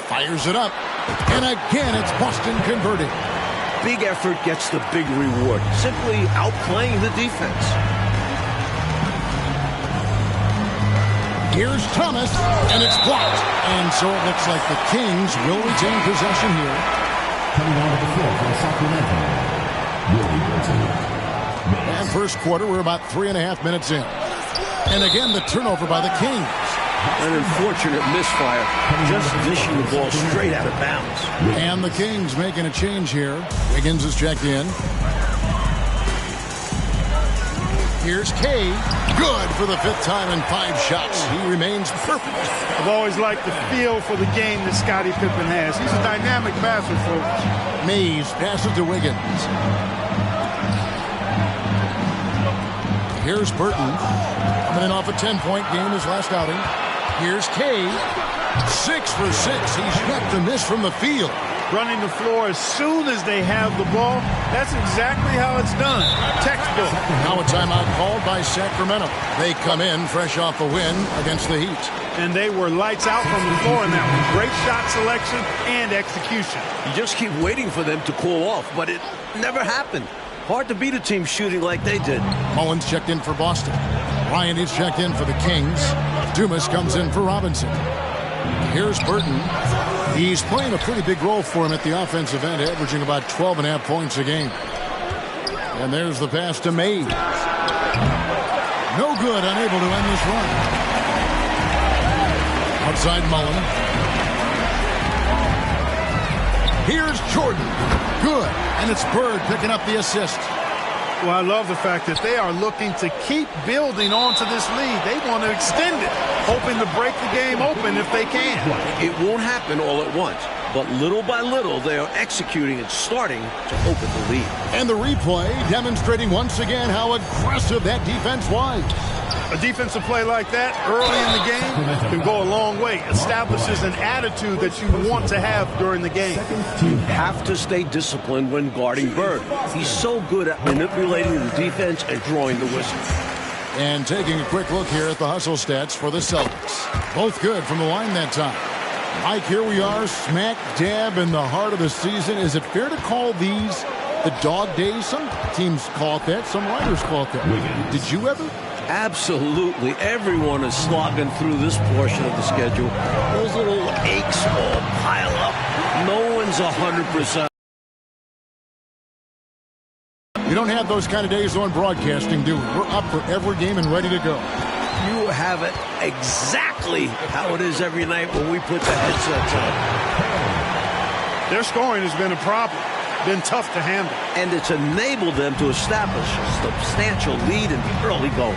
Speaker 1: Fires it up. And again, it's Boston converting.
Speaker 2: Big effort gets the big reward. Simply outplaying the defense.
Speaker 1: Here's Thomas, and it's blocked. And so it looks like the Kings will retain possession here.
Speaker 4: Coming onto the floor for Sacramento, Willie Burton.
Speaker 1: And first quarter, we're about 3.5 minutes in. And again, the turnover by the Kings.
Speaker 2: An unfortunate misfire. Just dishing the ball straight out of bounds.
Speaker 1: And the Kings making a change here. Wiggins is checked in. Here's Kay. Good for the 5th time in 5 shots. He remains perfect.
Speaker 3: I've always liked the feel for the game that Scottie Pippen has. He's a dynamic passer, folks.
Speaker 1: Mays passes to Wiggins. Here's Burton. Coming in off a 10-point game his last outing. Here's Kay. 6 for 6. He's yet to miss from the field.
Speaker 3: Running the floor as soon as they have the ball. That's exactly how it's done. Textbook.
Speaker 1: Now a timeout called by Sacramento. They come in fresh off a win against the Heat.
Speaker 3: And they were lights out from the floor in that one. Great shot selection and execution.
Speaker 2: You just keep waiting for them to cool off, but it never happened. Hard to beat a team shooting like they did.
Speaker 1: Mullins checked in for Boston. Bryant is checked in for the Kings. Dumas comes in for Robinson. Here's Burton. He's playing a pretty big role for him at the offensive end, averaging about 12.5 points a game. And there's the pass to Mays. No good, unable to end this run. Outside Mullen. Here's Jordan. Good. And it's Bird picking up the assist.
Speaker 3: Well, I love the fact that they are looking to keep building onto this lead. They want to extend it, hoping to break the game open if they can.
Speaker 2: It won't happen all at once, but little by little, they are executing and starting to open the lead.
Speaker 1: And the replay demonstrating once again how aggressive that defense was.
Speaker 3: A defensive play like that early in the game can go a long way. Establishes an attitude that you want to have during the game.
Speaker 2: You have to stay disciplined when guarding Bird. He's so good at manipulating the defense and drawing the whistle.
Speaker 1: And taking a quick look here at the hustle stats for the Celtics. Both good from the line that time. Mike, here we are, smack dab in the heart of the season. Is it fair to call these the dog days? Some teams call it that. Some writers call it that. Did you ever?
Speaker 2: Absolutely. Everyone is slogging through this portion of the schedule. Those little aches all pile up. No one's 100%.
Speaker 1: We don't have those kind of days on broadcasting, do we? We're up for every game and ready to go.
Speaker 2: You have it exactly how it is every night when we put the headsets on.
Speaker 3: Their scoring has been a problem. Been tough to handle.
Speaker 2: And it's enabled them to establish a substantial lead in the early going.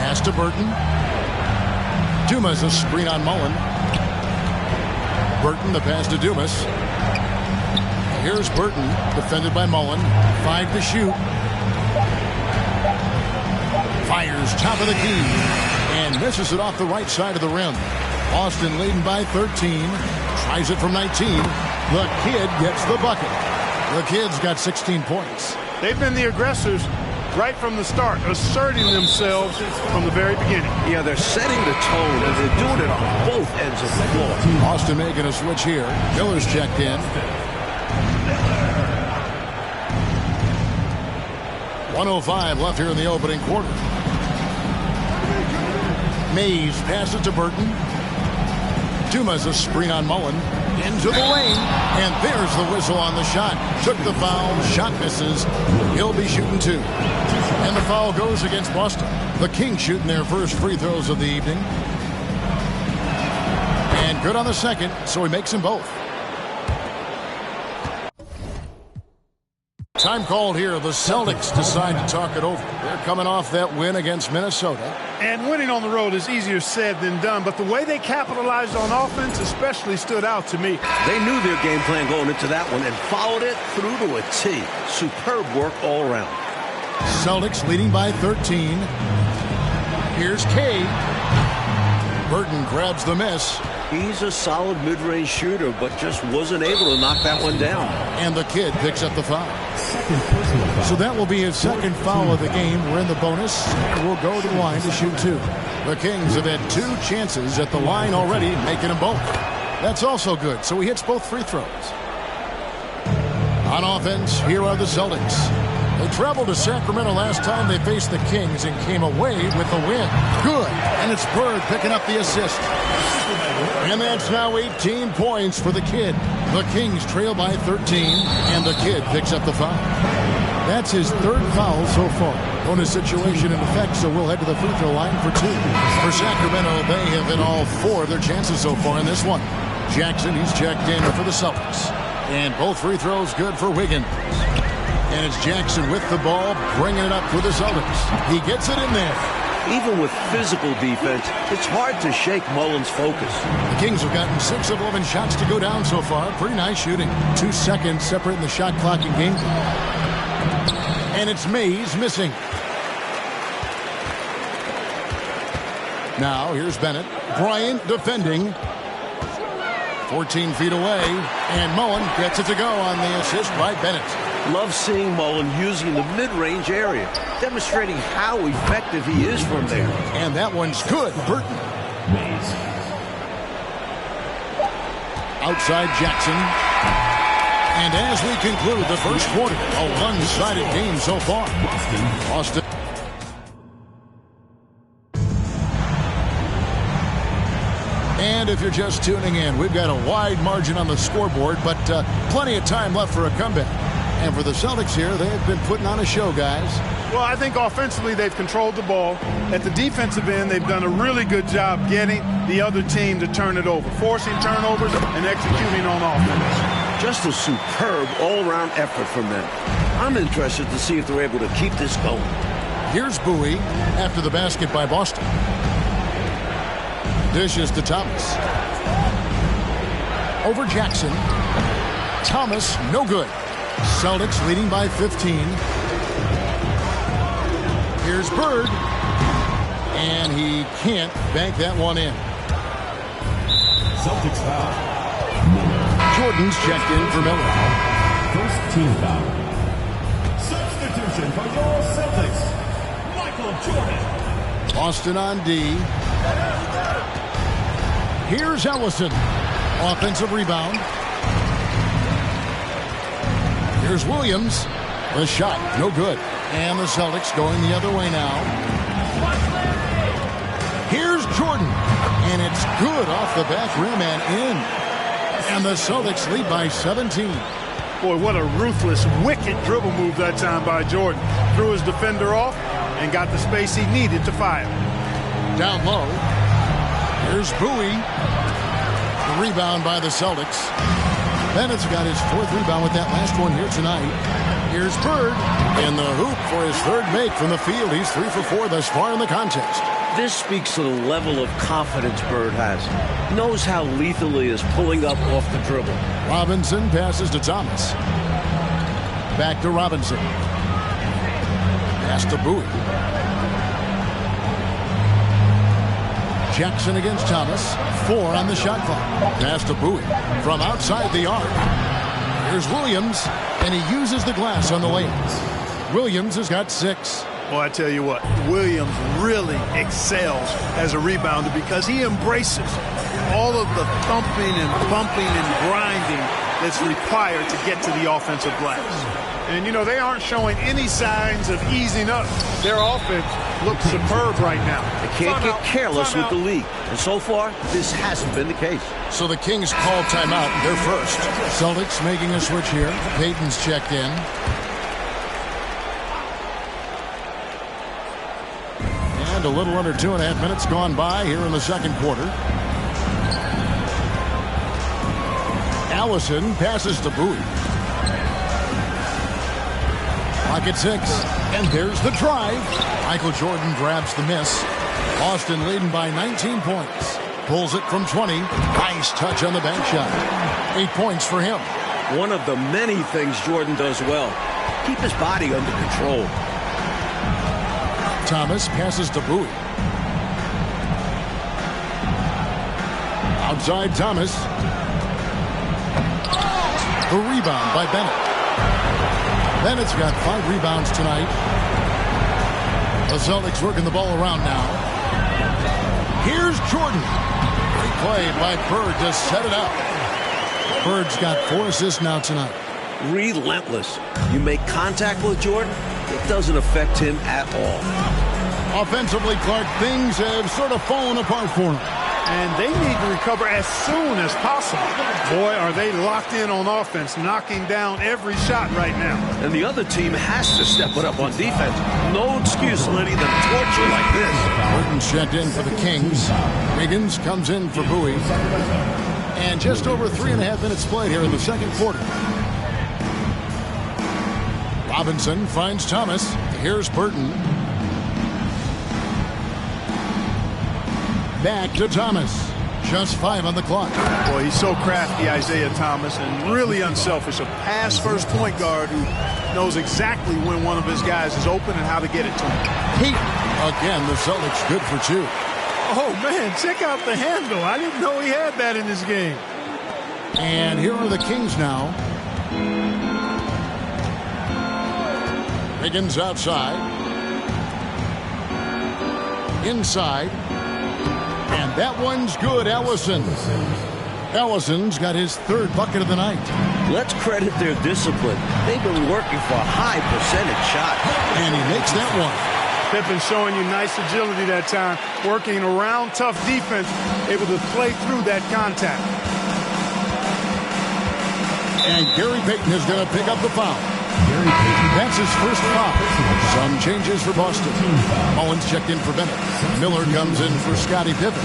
Speaker 1: Pass to Burton. Dumas a screen on Mullen. Burton the pass to Dumas. Here's Burton, defended by Mullen. 5 to shoot. Fires top of the key and misses it off the right side of the rim. Boston leading by 13. Tries it from 19. The Kid gets the bucket. The Kid's got 16 points.
Speaker 3: They've been the aggressors right from the start, asserting themselves from the very beginning.
Speaker 2: Yeah, they're setting the tone, and they're doing it on both ends of the floor.
Speaker 1: Boston making a switch here. Miller's checked in. 1:05 left here in the opening quarter. Mays passes to Burton. Dumas a screen on Mullen. Into the lane. And there's the whistle on the shot. Took the foul. Shot misses. He'll be shooting 2. And the foul goes against Boston. The Kings shooting their first free throws of the evening. And good on the second, so he makes them both. Time called here. The Celtics decide to talk it over. They're coming off that win against Minnesota.
Speaker 3: And winning on the road is easier said than done, but the way they capitalized on offense especially stood out to me.
Speaker 2: They knew their game plan going into that one and followed it through to a T. Superb work all around.
Speaker 1: Celtics leading by 13. Here's Kay. Burton grabs the miss.
Speaker 2: He's a solid mid-range shooter, but just wasn't able to knock that one down.
Speaker 1: And the Kid picks up the foul. So that will be his second foul of the game. We're in the bonus. We'll go to the line to shoot 2. The Kings have had 2 chances at the line already, making them both. That's also good. So he hits both free throws. On offense, here are the Celtics. They traveled to Sacramento last time they faced the Kings and came away with a win. Good. And it's Bird picking up the assist. And that's now 18 points for the Kid. The Kings trail by 13, and the Kid picks up the foul. That's his 3rd foul so far. Bonus situation in effect, so we'll head to the free throw line for 2. For Sacramento, they have hit all 4 of their chances so far in this one. Jackson, he's checked in for the Celtics. And both free throws good for Wiggins. And it's Jackson with the ball, bringing it up for the Celtics. He gets it in there.
Speaker 2: Even with physical defense, it's hard to shake Mullen's focus.
Speaker 1: The Kings have gotten 6 of 11 shots to go down so far. Pretty nice shooting. 2 seconds separating the shot clock and game. And it's Mays missing. Now here's Bennett. Bryant defending. 14 feet away. And Mullen gets it to go on the assist by Bennett.
Speaker 2: Love seeing Mullen using the mid-range area, demonstrating how effective he is from there.
Speaker 1: And that one's good. Burton. Outside Jackson. And as we conclude the first quarter, a one-sided game so far. Boston. And if you're just tuning in, we've got a wide margin on the scoreboard, but plenty of time left for a comeback. And for the Celtics here, they've been putting on a show, guys.
Speaker 3: Well, I think offensively they've controlled the ball. At the defensive end, they've done a really good job getting the other team to turn it over, forcing turnovers and executing on offense.
Speaker 2: Just a superb all-around effort from them. I'm interested to see if they're able to keep this going.
Speaker 1: Here's Bowie after the basket by Boston. Dishes to Thomas. Over Jackson. Thomas, no good. Celtics leading by 15. Here's Bird. And he can't bank that one in.
Speaker 4: Celtics foul.
Speaker 1: Jordan's checked in for Miller.
Speaker 4: First team foul. Substitution for your Celtics, Michael Jordan.
Speaker 1: Boston on D. Here's Ellison. Offensive rebound. Here's Williams. The shot, no good. And the Celtics going the other way now. Here's Jordan. And it's good off the back rim and in. And the Celtics lead by 17.
Speaker 3: Boy, what a ruthless, wicked dribble move that time by Jordan. Threw his defender off and got the space he needed to fire.
Speaker 1: Down low. Here's Bowie. The rebound by the Celtics. Bennett's got his fourth rebound with that last one here tonight. Here's Bird in the hoop for his third make from the field. He's 3 for 4 thus far in the contest.
Speaker 2: This speaks to the level of confidence Bird has. Knows how lethal he is pulling up off the dribble.
Speaker 1: Robinson passes to Thomas. Back to Robinson. Pass to Bowie. Jackson against Thomas. 4 on the shot clock. Pass to Bowie from outside the arc. Here's Williams, and he uses the glass on the layups. Williams has got 6.
Speaker 3: Well, I tell you what, Williams really excels as a rebounder because he embraces all of the thumping and bumping and grinding that's required to get to the offensive glass. And, you know, they aren't showing any signs of easing up. Their offense looks superb right now.
Speaker 2: They can't get careless with the league. And so far, this hasn't been the case.
Speaker 1: So the Kings call timeout. They're first. Celtics making a switch here. Payton's checked in. And a little under 2.5 minutes gone by here in the second quarter. Allison passes to Bowie. Pocket 6. And there's the drive. Michael Jordan grabs the miss. Boston leading by 19 points. Pulls it from 20. Nice touch on the bank shot. 8 points for him.
Speaker 2: One of the many things Jordan does well. Keep his body under control.
Speaker 1: Thomas passes to Bowie. Outside Thomas. The rebound by Bennett. Bennett's got 5 rebounds tonight. The Celtics working the ball around now. Here's Jordan. Great play by Bird to set it up. Bird's got 4 assists now tonight.
Speaker 2: Relentless. You make contact with Jordan, it doesn't affect him at all.
Speaker 1: Offensively, Clark, things have sort of fallen apart for him.
Speaker 3: And they need to recover as soon as possible. Boy, are they locked in on offense, knocking down every shot right now.
Speaker 2: And the other team has to step it up on defense. No excuse letting them torture like this.
Speaker 1: Burton's checked in for the Kings. Wiggins comes in for Bowie. And just over 3.5 minutes played here in the second quarter. Robinson finds Thomas. Here's Burton. Back to Thomas. Just 5 on the clock.
Speaker 3: Boy, he's so crafty, Isaiah Thomas, and really unselfish. A pass-first point guard who knows exactly when one of his guys is open and how to get it to him.
Speaker 1: Again, the Celtics good for 2.
Speaker 3: Oh, man, check out the handle. I didn't know he had that in his game.
Speaker 1: And here are the Kings now. Wiggins outside. Inside. And that one's good, Ellison. Ellison's got his 3rd bucket of the night.
Speaker 2: Let's credit their discipline. They've been working for a high percentage shot.
Speaker 1: And he makes that one.
Speaker 3: Pippen showing you nice agility that time, working around tough defense, able to play through that contact.
Speaker 1: And Gary Payton is going to pick up the foul. That's his first foul. Some changes for Boston. Mullins checked in for Bennett. Miller comes in for Scottie Pippen.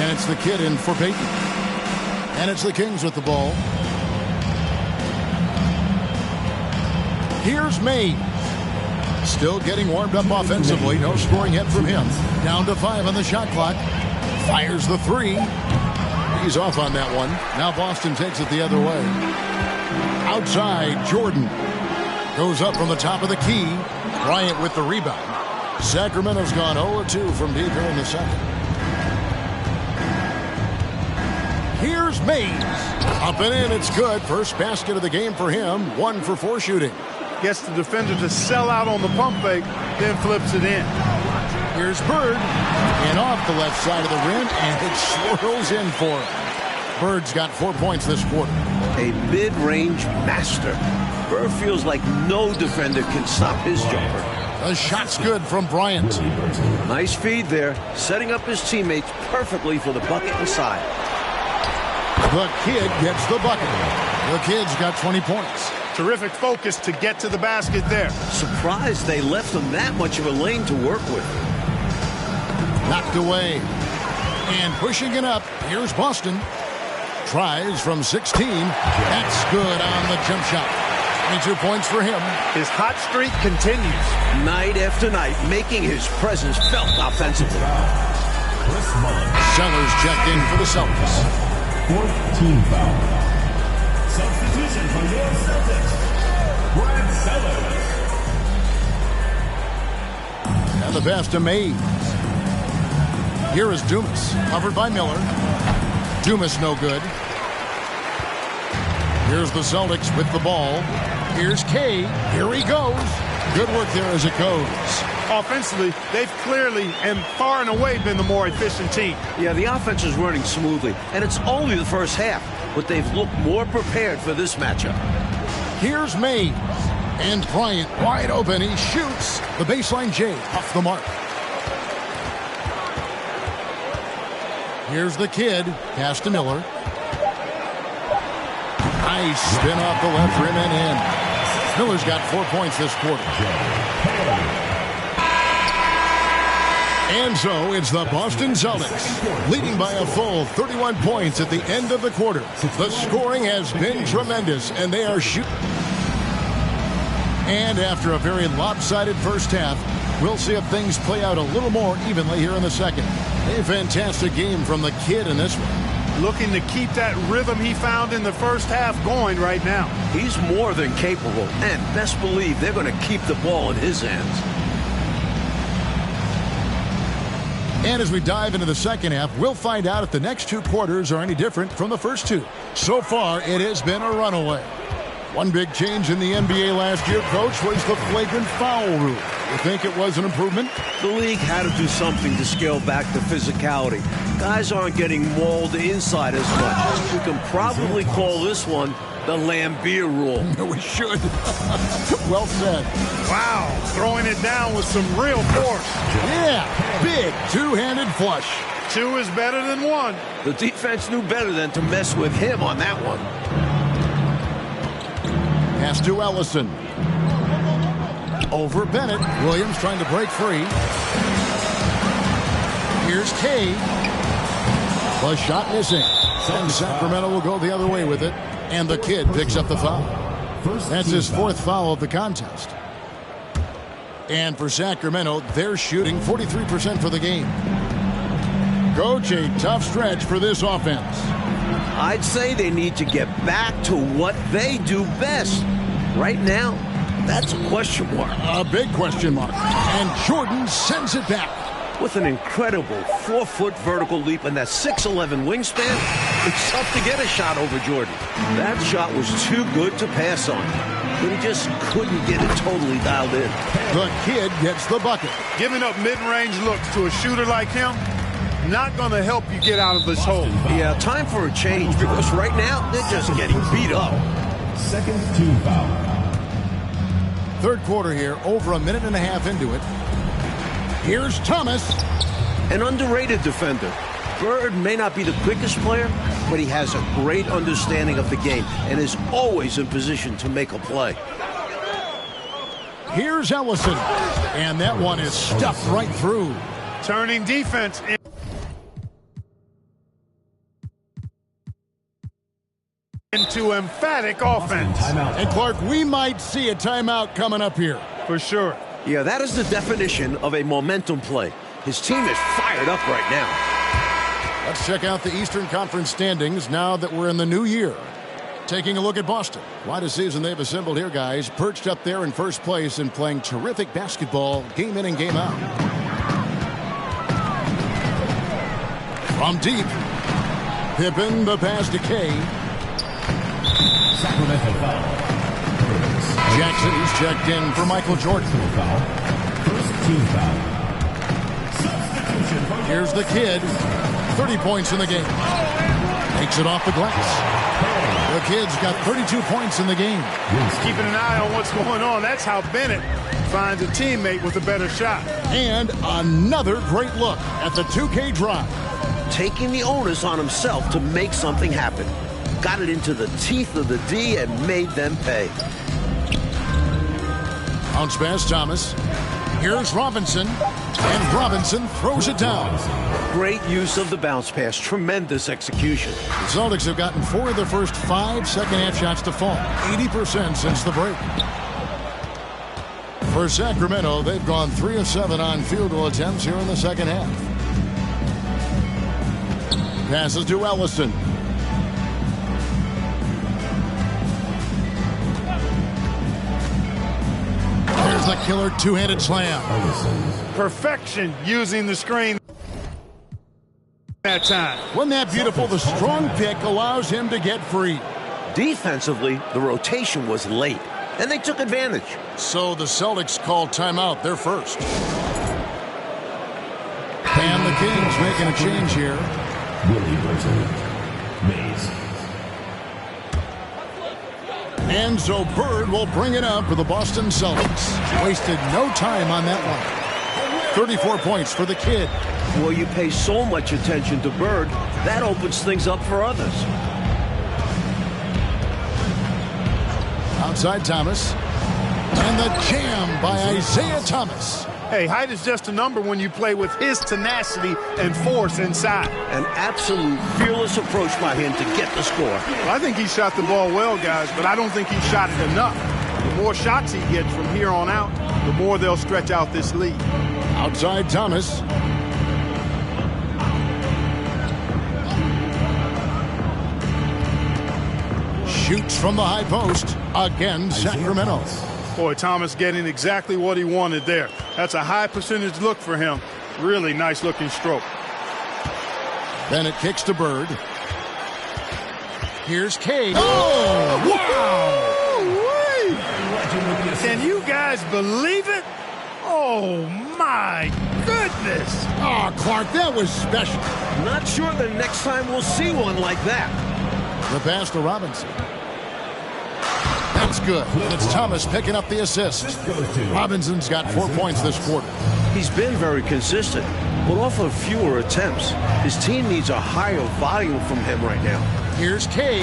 Speaker 1: And it's the kid in for Payton. And it's the Kings with the ball. Here's Mays. Still getting warmed up offensively. No scoring yet from him. Down to 5 on the shot clock. Fires the 3. He's off on that one. Now Boston takes it the other way. Outside, Jordan. Goes up from the top of the key. Bryant with the rebound. Sacramento's gone 0-2 from deep here in the second. Here's Mays. Up and in, it's good. First basket of the game for him. 1 for 4 shooting.
Speaker 3: Gets the defender to sell out on the pump fake, then flips it in.
Speaker 1: Here's Bird. And off the left side of the rim, and it swirls in for him. Bird's got 4 points this quarter.
Speaker 2: A mid-range master. Bird feels like no defender can stop his jumper.
Speaker 1: The shot's good from Bryant.
Speaker 2: Nice feed there, setting up his teammates perfectly for the bucket inside.
Speaker 1: The kid gets the bucket. The kid's got 20 points.
Speaker 3: Terrific focus to get to the basket there.
Speaker 2: Surprised they left him that much of a lane to work with.
Speaker 1: Knocked away. And pushing it up, here's Boston. Tries from 16. That's good on the jump shot. 22 points for him.
Speaker 3: His hot streak continues.
Speaker 2: Night after night, making his presence felt offensively.
Speaker 1: Sellers checked in for the Celtics.
Speaker 4: 4th team foul. Substitution for your Celtics. Brad Sellers.
Speaker 1: And the pass to Mays. Here is Dumas, covered by Miller. Dumas no good. Here's the Celtics with the ball. Here's Kay. Here he goes. Good work there as it goes.
Speaker 3: Offensively, they've clearly and far and away been the more efficient team.
Speaker 2: Yeah, the offense is running smoothly, and it's only the first half, but they've looked more prepared for this matchup.
Speaker 1: Here's Mays. And Bryant wide open. He shoots. The baseline J off the mark. Here's the kid. Pass to Miller. Nice spin off the left rim and in. Miller's got 4 points this quarter. And so it's the Boston Celtics leading by a full 31 points at the end of the quarter. The scoring has been tremendous, and they are shooting. And after a very lopsided first half, we'll see if things play out a little more evenly here in the second. A fantastic game from the kid in this one.
Speaker 3: Looking to keep that rhythm he found in the first half going right now.
Speaker 2: He's more than capable, and best believe they're going to keep the ball in his hands.
Speaker 1: And as we dive into the second half, we'll find out if the next 2 quarters are any different from the first 2. So far, it has been a runaway. One big change in the NBA last year, Coach, was the flagrant foul rule. You think it was an improvement?
Speaker 2: The league had to do something to scale back the physicality. Guys aren't getting mauled inside as much. You can probably call this one the Lambeer rule.
Speaker 1: We should. Well said.
Speaker 3: Wow, throwing it down with some real force.
Speaker 1: Yeah, big two-handed flush.
Speaker 3: 2 is better than 1.
Speaker 2: The defense knew better than to mess with him on that one.
Speaker 1: Pass to Ellison. Over Bennett. Williams trying to break free. Here's Kay. The shot missing. And Sacramento will go the other way with it. And the kid picks up the foul. That's his 4th foul of the contest. And for Sacramento, they're shooting 43% for the game. Coach, a tough stretch for this offense.
Speaker 2: I'd say they need to get back to what they do best. Right now, that's a question mark.
Speaker 1: A big question mark. And Jordan sends it back.
Speaker 2: With an incredible 4-foot vertical leap and that 6'11 wingspan, it's tough to get a shot over Jordan. That shot was too good to pass on, but he just couldn't get it totally dialed in.
Speaker 1: The kid gets the bucket.
Speaker 3: Giving up mid-range looks to a shooter like him, not going to help you get out of this hole.
Speaker 2: Yeah, time for a change because right now they're just getting beat up.
Speaker 4: 2nd team foul.
Speaker 1: 3rd quarter here, over a minute and a half into it. Here's Thomas.
Speaker 2: An underrated defender. Bird may not be the quickest player, but he has a great understanding of the game and is always in position to make a play.
Speaker 1: Here's Ellison. And that one is stuffed right through.
Speaker 3: Turning defense into emphatic offense.
Speaker 1: And Clark, we might see a timeout coming up here.
Speaker 3: For sure.
Speaker 2: Yeah, that is the definition of a momentum play. His team is fired up right now.
Speaker 1: Let's check out the Eastern Conference standings now that we're in the new year. Taking a look at Boston. Quite a season they've assembled here, guys. Perched up there in first place and playing terrific basketball game in and game out. From deep. Pippen, the pass to Kay.
Speaker 4: Sacramento foul.
Speaker 1: Jackson, he's checked in for Michael Jordan.
Speaker 4: First team foul.
Speaker 1: Here's the kid. 30 points in the game. Takes it off the glass. The kid's got 32 points in the game.
Speaker 3: Keeping an eye on what's going on. That's how Bennett finds a teammate with a better shot.
Speaker 1: And another great look at the 2K drive.
Speaker 2: Taking the onus on himself to make something happen. Got it into the teeth of the D and made them pay.
Speaker 1: Bounce pass, Thomas. Here's Robinson. And Robinson throws it down.
Speaker 2: Great use of the bounce pass. Tremendous execution.
Speaker 1: The Celtics have gotten 4 of their first 5 second-half shots to fall. 80% since the break. For Sacramento, they've gone 3 of 7 on field goal attempts here in the second half. Passes to Ellison. There's the killer two-handed slam.
Speaker 3: Perfection using the screen that time.
Speaker 1: Wasn't that beautiful? The strong pick allows him to get free.
Speaker 2: Defensively, the rotation was late, and they took advantage.
Speaker 1: So the Celtics called timeout, their first. And the Kings making a change here.
Speaker 4: Willie Burton. Mays.
Speaker 1: And so Bird will bring it up for the Boston Celtics. Wasted no time on that one. 34 points for the kid.
Speaker 2: Well, you pay so much attention to Bird, that opens things up for others.
Speaker 1: Outside Thomas. And the jam by Isaiah Thomas.
Speaker 3: Hey, height is just a number when you play with his tenacity and force inside.
Speaker 2: An absolute fearless approach by him to get the score.
Speaker 3: Well, I think he shot the ball well, guys, but I don't think he shot it enough. The more shots he gets from here on out, the more they'll stretch out this lead.
Speaker 1: Outside Thomas. Shoots from the high post. Again, Sacramento.
Speaker 3: Boy, Thomas getting exactly what he wanted there. That's a high percentage look for him. Really nice looking stroke.
Speaker 1: Then it kicks to Bird. Here's Kay. Oh, wow!
Speaker 3: Can you guys believe it? Oh, my goodness.
Speaker 1: Oh, Clark, that was special.
Speaker 2: Not sure the next time we'll see one like that.
Speaker 1: The pass to Robinson. That's good. And it's Thomas picking up the assist. Robinson's got 4 points this quarter.
Speaker 2: He's been very consistent, but off of fewer attempts. His team needs a higher volume from him right now.
Speaker 1: Here's Kay.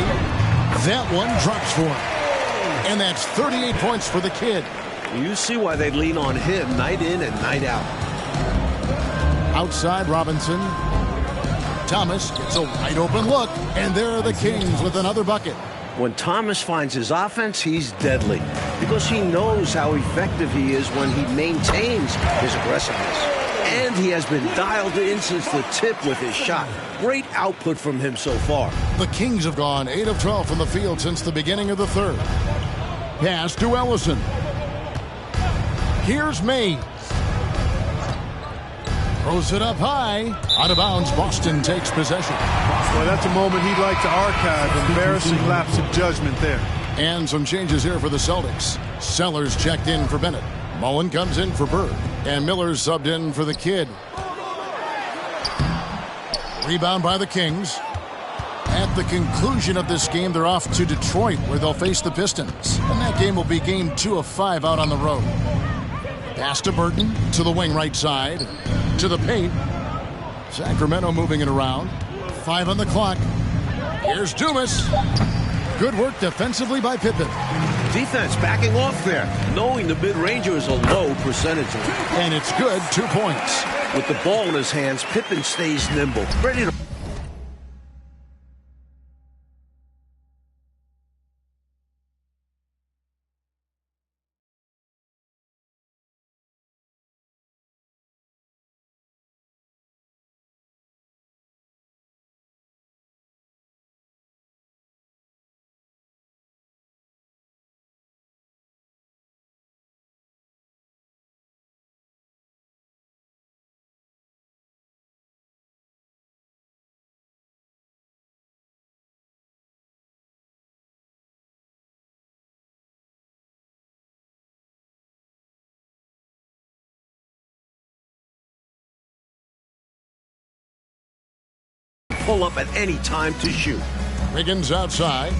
Speaker 1: That one drops for him. And that's 38 points for the kid.
Speaker 2: You see why they lean on him night in and night out.
Speaker 1: Outside Robinson. Thomas gets a wide open look. And there are the Kings with another bucket.
Speaker 2: When Thomas finds his offense, he's deadly because he knows how effective he is when he maintains his aggressiveness. And he has been dialed in since the tip with his shot. Great output from him so far.
Speaker 1: The Kings have gone 8 of 12 from the field since the beginning of the third. Pass to Ellison. Here's Mays. Throws it up high. Out of bounds, Boston takes possession.
Speaker 3: Well, that's a moment he'd like to archive. Embarrassing lapse of judgment there.
Speaker 1: And some changes here for the Celtics. Sellers checked in for Bennett. Mullen comes in for Bird. And Miller's subbed in for the kid. Rebound by the Kings. At the conclusion of this game, they're off to Detroit, where they'll face the Pistons. And that game will be game 2 of 5 out on the road. Pass to Burton, to the wing right side, to the paint. Sacramento moving it around. 5 on the clock. Here's Dumas. Good work defensively by Pippen.
Speaker 2: Defense backing off there, knowing the mid-ranger is a low percentage.
Speaker 1: And it's good, 2 points.
Speaker 2: With the ball in his hands, Pippen stays nimble, ready to... pull up at any time to shoot.
Speaker 1: Wiggins outside.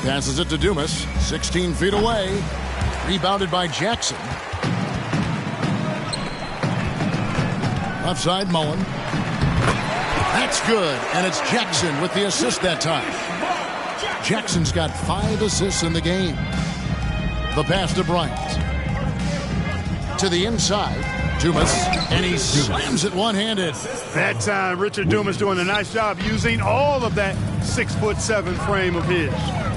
Speaker 1: Passes it to Dumas, 16 feet away. Rebounded by Jackson. Left side, Mullen. That's good, and it's Jackson with the assist that time. Jackson's got 5 assists in the game. The pass to Bryant. To the inside, Dumas, and he slams it one-handed.
Speaker 3: That time, Richard Dumas doing a nice job using all of that 6'7" frame of his.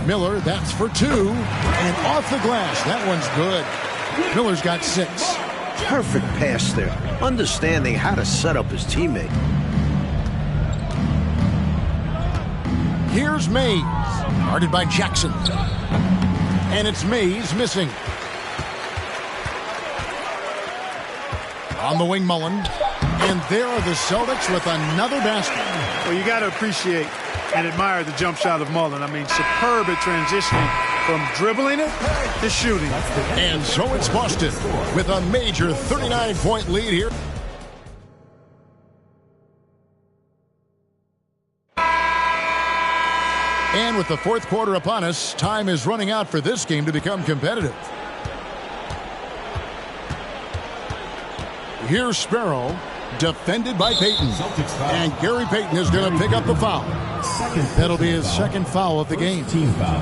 Speaker 1: Miller, that's for 2, and off the glass. That one's good. Miller's got 6.
Speaker 2: Perfect pass there, understanding how to set up his teammate.
Speaker 1: Here's Mays, guarded by Jackson. And it's Mays missing. On the wing, Mullen. And there are the Celtics with another basket.
Speaker 3: Well, you got to appreciate and admire the jump shot of Mullen. I mean, superb at transitioning from dribbling it to shooting.
Speaker 1: And so it's Boston with a major 39-point lead here. And with the fourth quarter upon us, time is running out for this game to become competitive. Here's Sparrow, defended by Payton. And Gary Payton is going to pick up the foul. That'll be his second foul of the game.
Speaker 4: Team foul.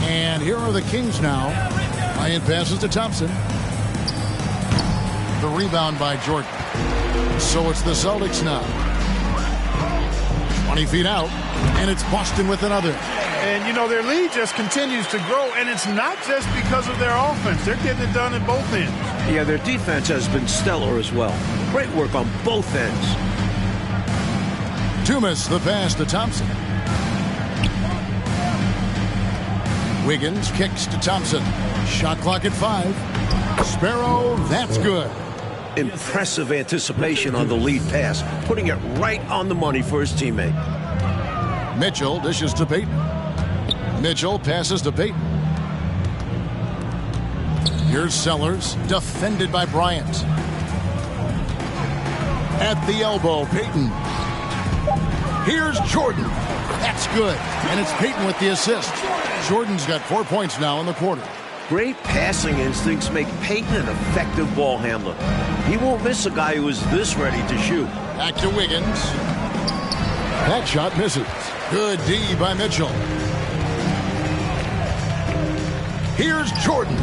Speaker 1: And here are the Kings now. Bryant passes to Thompson. The rebound by Jordan. So it's the Celtics now. 20 feet out, and it's Boston with another.
Speaker 3: And, you know, their lead just continues to grow, and it's not just because of their offense. They're getting it done at both ends.
Speaker 2: Yeah, their defense has been stellar as well. Great work on both ends.
Speaker 1: Dumas, the pass to Thompson. Wiggins kicks to Thompson. Shot clock at 5. Sparrow, that's good.
Speaker 2: Impressive anticipation on the lead pass, putting it right on the money for his teammate.
Speaker 1: Mitchell dishes to Payton. Mitchell passes to Payton. Here's Sellers, defended by Bryant. At the elbow, Payton. Here's Jordan. That's good. And it's Payton with the assist. Jordan's got 4 points now in the quarter.
Speaker 2: Great passing instincts make Payton an effective ball handler. He won't miss a guy who is this ready to shoot.
Speaker 1: Back to Wiggins. That shot misses. Good D by Mitchell. Here's Jordan.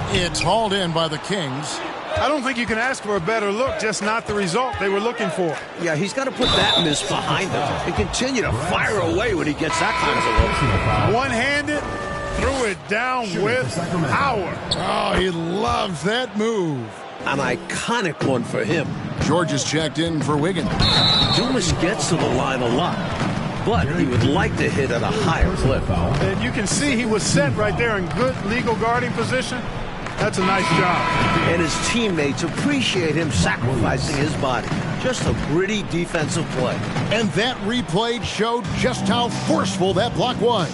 Speaker 1: It's hauled in by the Kings.
Speaker 3: I don't think you can ask for a better look, just not the result they were looking for.
Speaker 2: Yeah, he's got to put that miss behind him and continue to fire away when he gets that kind of a look.
Speaker 3: One-handed, threw it down with power.
Speaker 1: Oh, he loves that move.
Speaker 2: An iconic one for him.
Speaker 1: George is checked in for Wiggins.
Speaker 2: Dumas gets to the line a lot, but he would like to hit at a higher clip.
Speaker 3: And you can see he was set right there in good legal guarding position. That's a nice job.
Speaker 2: And his teammates appreciate him sacrificing his body. Just a gritty defensive play.
Speaker 1: And that replay showed just how forceful that block was.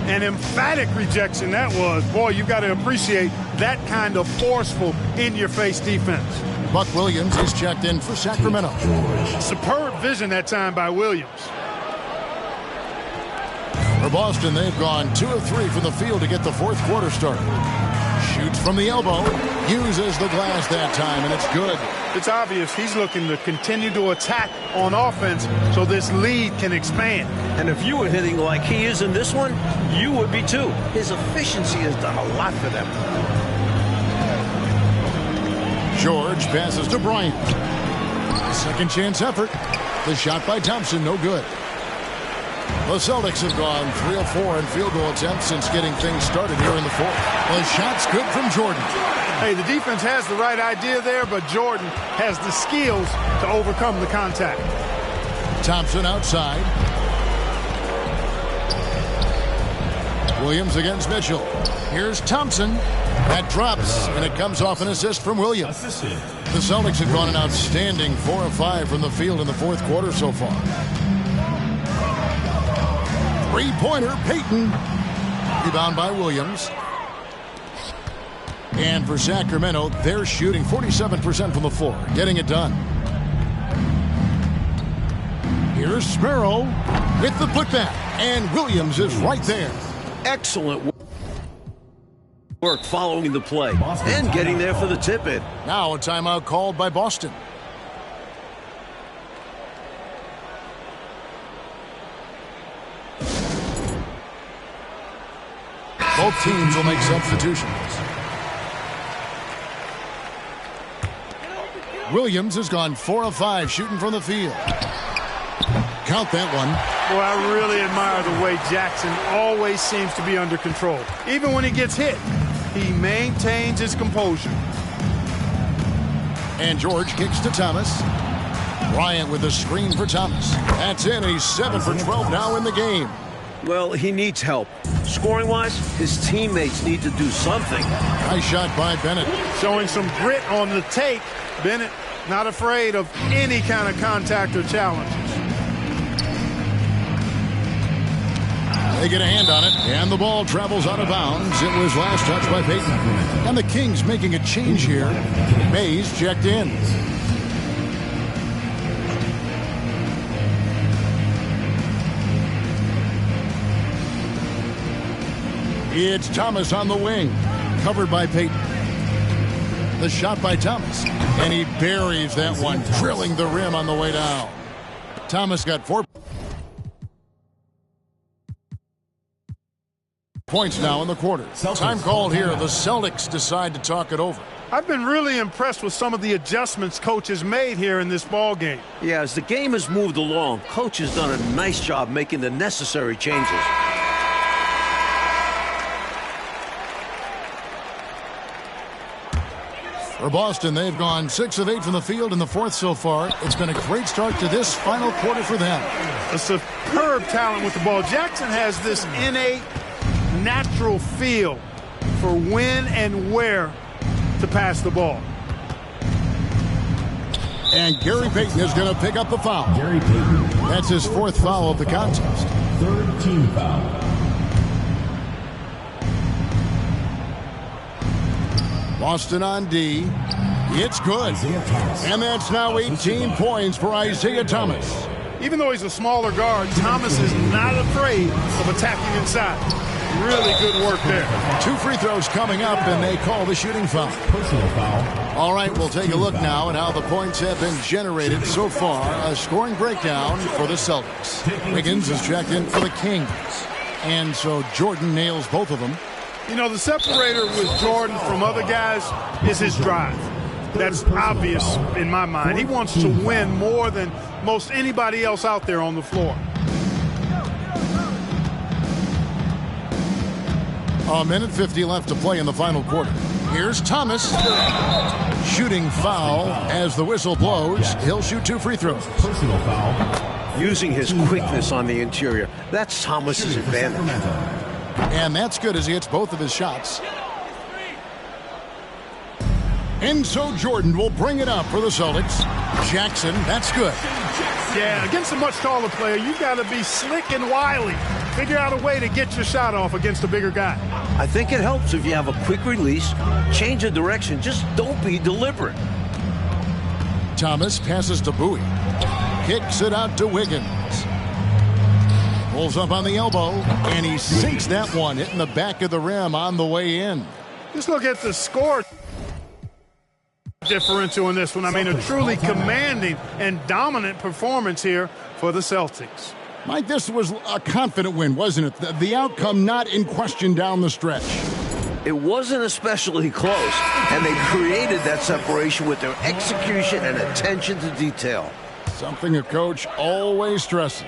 Speaker 3: An emphatic rejection that was. Boy, you got to appreciate that kind of forceful in-your-face defense.
Speaker 1: Buck Williams is checked in for Sacramento.
Speaker 3: Superb vision that time by Williams.
Speaker 1: For Boston, they've gone 2 of 3 from the field to get the fourth quarter started. Shoots from the elbow, uses the glass that time, and it's good.
Speaker 3: It's obvious he's looking to continue to attack on offense so this lead can expand.
Speaker 2: And if you were hitting like he is in this one, you would be too. His efficiency has done a lot for them. George
Speaker 1: passes to Bryant. Second chance effort. The shot by Thompson, no good. The Celtics have gone 3 of 4 in field goal attempts since getting things started here in the fourth. The shot's good from Jordan.
Speaker 3: Hey, the defense has the right idea there, but Jordan has the skills to overcome the contact.
Speaker 1: Thompson outside. Williams against Mitchell. Here's Thompson. That drops, and it comes off an assist from Williams. The Celtics have gone an outstanding 4 of 5 from the field in the fourth quarter so far. Three-pointer, Payton. Rebound by Williams. And for Sacramento, they're shooting 47% from the floor, getting it done. Here's Sparrow with the putback, and Williams is right there.
Speaker 2: Excellent work following the play and getting there for the tip-in.
Speaker 1: Now a timeout called by Boston. Both teams will make substitutions. Williams has gone 4 of 5 shooting from the field. Count that one.
Speaker 3: Boy, I really admire the way Jackson always seems to be under control. Even when he gets hit, he maintains his composure.
Speaker 1: And George kicks to Thomas. Bryant with the screen for Thomas. That's it. He's 7 for 12 now in the game.
Speaker 2: Well, he needs help. Scoring-wise, his teammates need to do something.
Speaker 1: Nice shot by Bennett.
Speaker 3: Showing some grit on the take. Bennett not afraid of any kind of contact or challenges.
Speaker 1: They get a hand on it, and the ball travels out of bounds. It was last touched by Payton. And the Kings making a change here. Mays checked in. It's Thomas on the wing, covered by Payton. The shot by Thomas, and he buries that one, drilling the rim on the way down. Thomas got 4 points now in the quarter. Time called here. The Celtics decide to talk it over.
Speaker 3: I've been really impressed with some of the adjustments Coach has made here in this ball game.
Speaker 2: Yeah, as the game has moved along, Coach has done a nice job making the necessary changes.
Speaker 1: For Boston, they've gone 6 of 8 from the field in the fourth so far. It's been a great start to this final quarter for them.
Speaker 3: A superb talent with the ball. Jackson has this innate, natural feel for when and where to pass the ball.
Speaker 1: And Gary Payton is going to pick up the foul.
Speaker 4: Gary Payton.
Speaker 1: That's his 4th foul of the contest.
Speaker 4: 3rd team foul.
Speaker 1: Boston on D. It's good. And that's now 18 points for Isaiah Thomas.
Speaker 3: Even though he's a smaller guard, Thomas is not afraid of attacking inside. Really good work there.
Speaker 1: 2 free throws coming up, and they call the shooting foul.
Speaker 4: Personal foul.
Speaker 1: All right, we'll take a look now at how the points have been generated so far. A scoring breakdown for the Celtics. Wiggins is checked in for the Kings. And so Jordan nails both of them.
Speaker 3: You know, the separator with Jordan from other guys is his drive. That's obvious in my mind. He wants to win more than most anybody else out there on the floor.
Speaker 1: A minute 50 left to play in the final quarter. Here's Thomas. Shooting foul as the whistle blows. He'll shoot 2 free throws.
Speaker 4: Personal foul.
Speaker 2: Using his quickness on the interior. That's Thomas's advantage.
Speaker 1: And that's good as he hits both of his shots. And so Jordan will bring it up for the Celtics. Jackson, that's good.
Speaker 3: Yeah, against a much taller player, you got to be slick and wily. Figure out a way to get your shot off against a bigger guy.
Speaker 2: I think it helps if you have a quick release, change of direction, just don't be deliberate.
Speaker 1: Thomas passes to Bowie. Kicks it out to Wiggins. Pulls up on the elbow, and he sinks that one, hitting the back of the rim on the way in.
Speaker 3: Just look at the score differential in this one. I mean, a truly commanding and dominant performance here for the Celtics.
Speaker 1: Mike, this was a confident win, wasn't it? The outcome not in question down the stretch.
Speaker 2: It wasn't especially close, and they created that separation with their execution and attention to detail.
Speaker 1: Something a coach always stresses.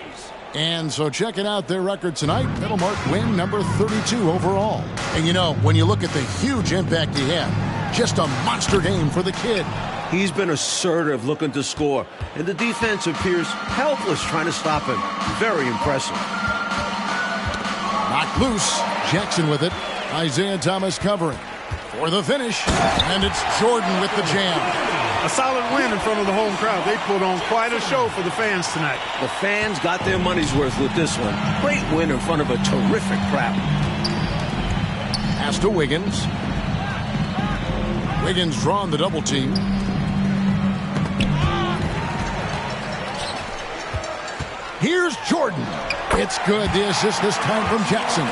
Speaker 1: And so checking out their record tonight, that'll mark win number 32 overall. And you know, when you look at the huge impact he had, just a monster game for the kid.
Speaker 2: He's been assertive, looking to score, and the defense appears helpless trying to stop him. Very impressive.
Speaker 1: Knocked loose. Jackson with it. Isaiah Thomas covering for the finish. And it's Jordan with the jam.
Speaker 3: A solid win in front of the home crowd. They put on quite a show for the fans tonight.
Speaker 2: The fans got their money's worth with this one. Great win in front of a terrific crowd.
Speaker 1: Pass to Wiggins. Wiggins drawn the double team. Here's Jordan. It's good. The assist this time from Jackson.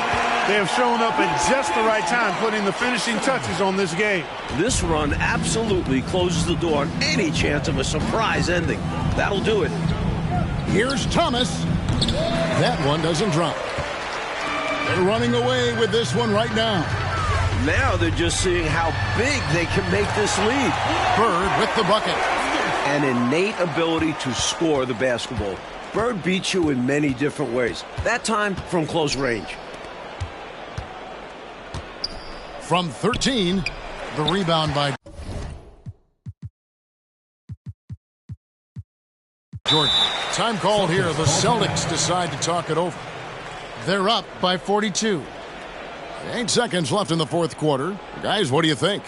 Speaker 3: They have shown up at just the right time, putting the finishing touches on this game.
Speaker 2: This run absolutely closes the door on any chance of a surprise ending. That'll do it.
Speaker 1: Here's Thomas. That one doesn't drop. They're running away with this one right now.
Speaker 2: Now they're just seeing how big they can make this lead.
Speaker 1: Bird with the bucket.
Speaker 2: An innate ability to score the basketball. Bird beats you in many different ways. That time from close range.
Speaker 1: From 13, the rebound by Jordan. Time called here. The Celtics decide to talk it over. They're up by 42. 8 seconds left in the fourth quarter. Guys, what do you think?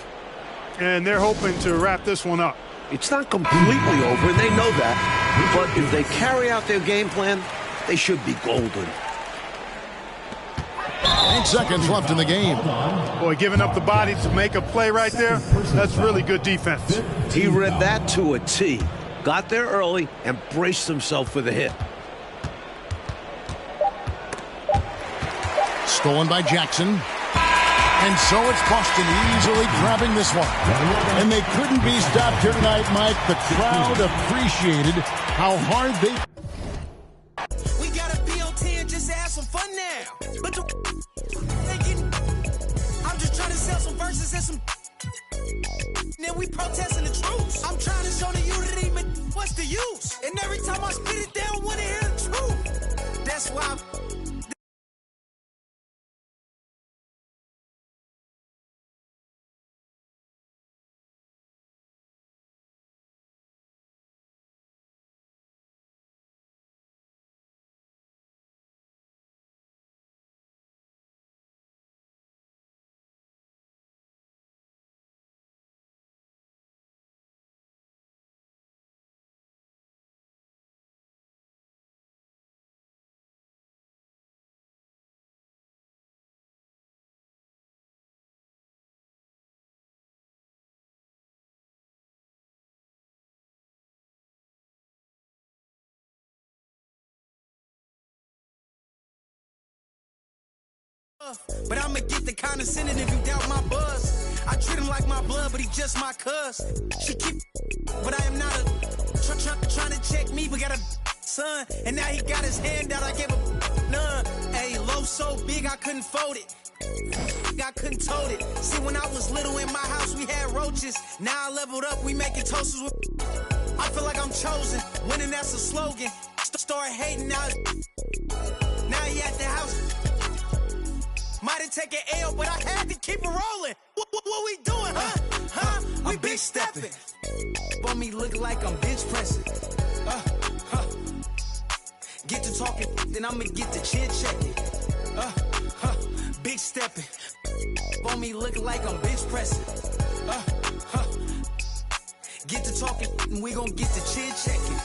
Speaker 3: And they're hoping to wrap this one up.
Speaker 2: It's not completely over, and they know that. But if they carry out their game plan, they should be golden.
Speaker 1: 8 seconds left in the game.
Speaker 3: Boy, giving up the body to make a play right there, that's really good defense.
Speaker 2: He read that to a T. Got there early and braced himself for the hit.
Speaker 1: Stolen by Jackson. And so it's Boston easily grabbing this one. And they couldn't be stopped here tonight, Mike. The crowd appreciated how hard they...
Speaker 6: We got a BLT and just have some fun now. But I'm just trying to sell some verses and some... Then we protesting the truth. I'm trying to show the unity, but what's the use? And every time I spit it, they don't want to hear the truth. That's why I'm... But I'ma get the condescending if you doubt my buzz. I treat him like my blood, but he just my cuz. She keep, but I am not a trying to check me, but got a son. And now he got his hand out, I gave a none. Hey, low so big I couldn't fold it. I couldn't tote it. See, when I was little in my house, we had roaches. Now I leveled up, we making toasters with. I feel like I'm chosen. Winning, that's a slogan. Start hating now. Now he at the house. Might have taken L, but I had to keep it rolling. What we doing, huh? We big stepping. For me, look like I'm bench pressing. Get to talking, then I'ma get to chin checking. Big stepping. For me, look like I'm bench pressing. Get to talking, and we gon' get to chin checking.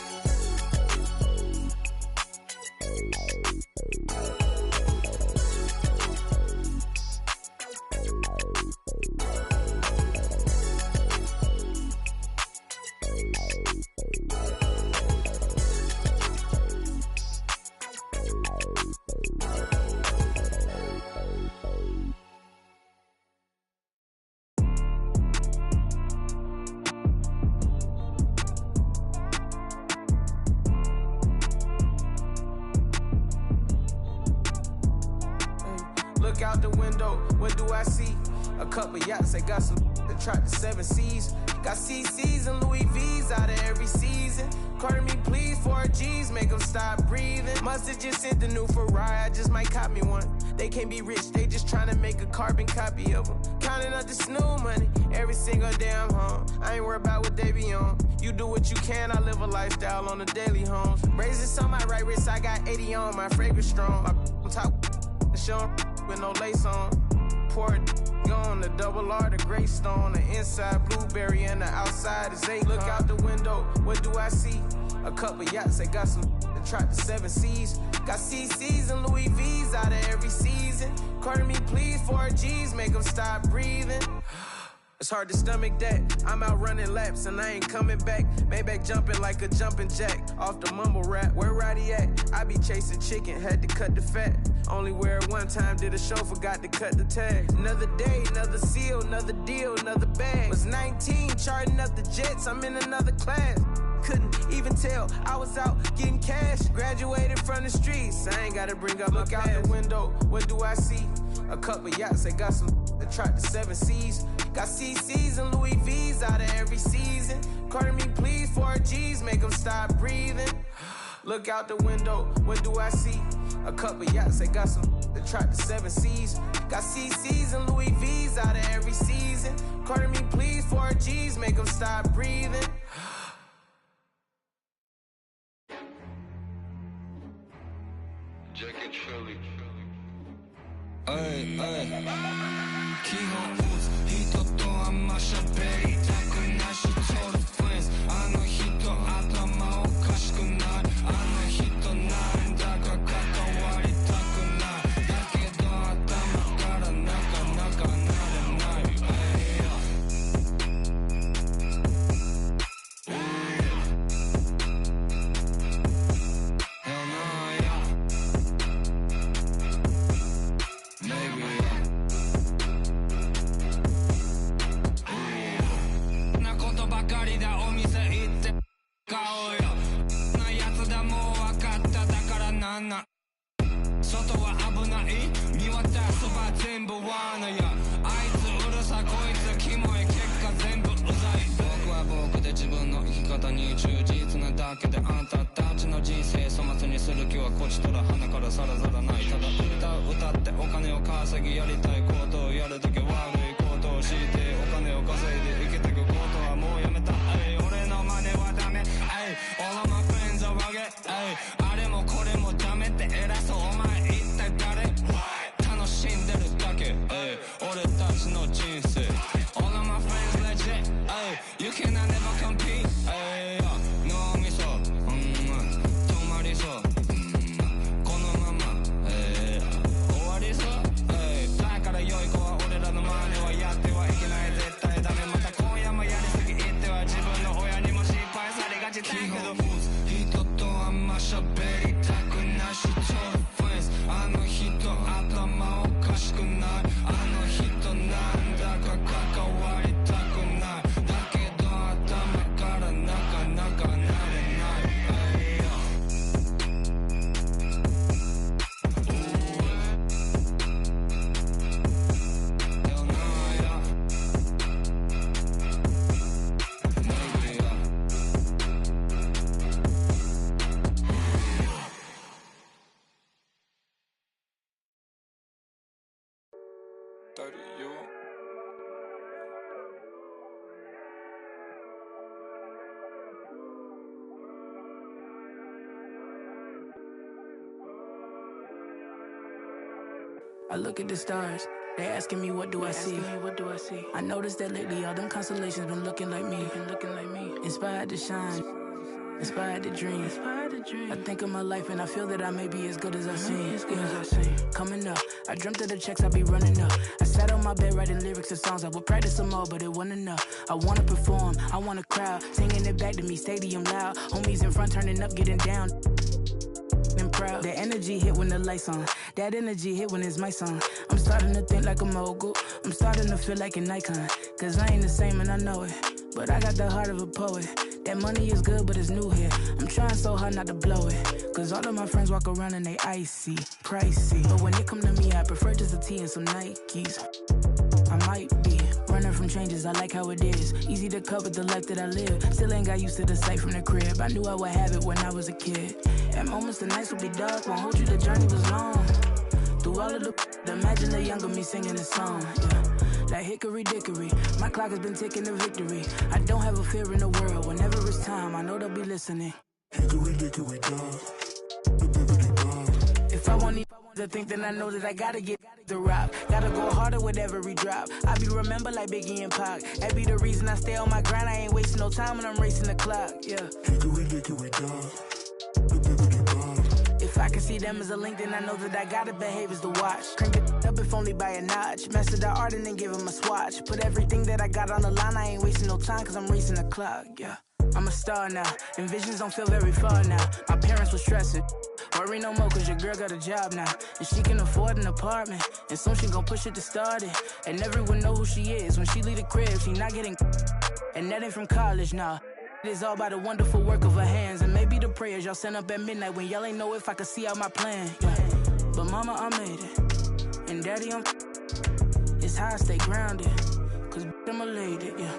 Speaker 5: Look out the window, what do I see? A couple yachts, I got some that tried the 7 C's. Got CC's and Louis V's out of every season. Carter me please, 4 G's, make them stop breathing. Must've just sent the new Ferrari, I just might cop me one. They can't be rich, they just trying to make a carbon copy of them. Counting up the snoo money, every single day I'm home. I ain't worried about what they be on. You do what you can, I live a lifestyle on the daily homes. Braces on my right wrist, I got 80 on, my fragrance strong. My top show with no lace on. Pour it on the double R, the gray stone, the inside blueberry and the outside is 8. Look out the window, what do I see? A couple yachts, I got some that tried the 7 C's. Got CC's and Louis V's out of every season. Carter me please, 4 G's, make them stop breathing. It's hard to stomach that. I'm out running laps and I ain't coming back. Maybach jumping like a jumping jack. Off the mumble rap, where Roddy at? I be chasing chicken, had to cut the fat. Only wear it one time, did a show, forgot to cut the tag. Another day, another seal, another deal, another bag. Was 19, charting up the jets, I'm in another class. Couldn't even tell, I was out getting cash. Graduated from the streets, I ain't gotta bring up my past. Look out the window, what do I see? A couple yachts, I got some that tried the 7 C's. Got CC's and Louis V's out of every season. Carter me please, 4 G's, make them stop breathing. Look out the window, what do I see? A couple yachts, I got some that tried the 7 C's. Got CC's and Louis V's out of every season. Carter me please, 4 G's, make them stop breathing.
Speaker 7: Jack and Shirley.
Speaker 8: Ay, ay. 基本人とあんま喋りたくないし Told friends あの人頭おかしくないあの人なんだか関わりたくないだけど頭からなかなかなれないHell no, yeah. Maybe外は危ない見渡すば全部罠やあいつうるさこいつキモい結果全部うざい僕は僕で自分の生き方に忠実なだけであんたたちの人生粗末にする気はこちとら鼻からさらさらないただ歌ってお金を稼ぎやりたいことをやるとき悪いことをしてお金を稼いで生きてくことはもうやめた俺の真似はダメ All of my friends are rugged あれもこれもダメって偉そうお前一体誰楽しんでるだけ俺
Speaker 7: I look at the stars. They asking me what do I see? I noticed that lately all them constellations been looking like me. Inspired to shine, inspired to dream. I think of my life and I feel that I may be as good as I seem. Coming up, I dreamt of the checks I be running up. I sat on my bed writing lyrics of songs. I would practice some more, but it wasn't enough. I wanna perform, I want a crowd singing it back to me, stadium loud. Homies in front turning up, getting down. And proud. The energy hit when the lights on. That energy hit when it's my song. I'm starting to think like a mogul. I'm starting to feel like an icon. Cause I ain't the same and I know it. But I got the heart of a poet. That money is good, but it's new here. I'm trying so hard not to blow it. Cause all of my friends walk around and they icy, pricey. But when it come to me, I prefer just a tee and some Nikes. I might be running from changes, I like how it is. Easy to cover the life that I live. Still ain't got used to the sight from the crib. I knew I would have it when I was a kid. At moments the nights would be dark, won't hold you, the journey was long. Through all of the imagine the younger me singing this song, yeah. Like hickory dickory, my clock has been ticking to victory. I don't have a fear in the world, whenever it's time, I know they'll be listening.
Speaker 9: Hickory dickory dog.
Speaker 7: If I want to think, then I know that I gotta get the rock. Gotta go harder with every drop. I be remembered like Biggie and Pac. That be the reason I stay on my grind. I ain't wasting no time when I'm racing the clock, yeah.
Speaker 9: Hickory dickory dog.
Speaker 7: If I can see them as a link, then I know that I gotta behave as the watch. Crank it up if only by a notch. Master the art and then give him a swatch. Put everything that I got on the line. I ain't wasting no time cause I'm racing the clock, yeah. I'm a star now, and visions don't feel very far now. My parents were stressing. Worry no more cause your girl got a job now. And she can afford an apartment. And soon she gon' push it to start it. And everyone know who she is. When she leave the crib, she not getting. And that ain't from college, nah. It is all by the wonderful work of her hands. And maybe the prayers y'all sent up at midnight when y'all ain't know if I could see out my plan, yeah. But mama, I made it. And daddy, it's how I stay grounded. Cause I'm a lady, yeah.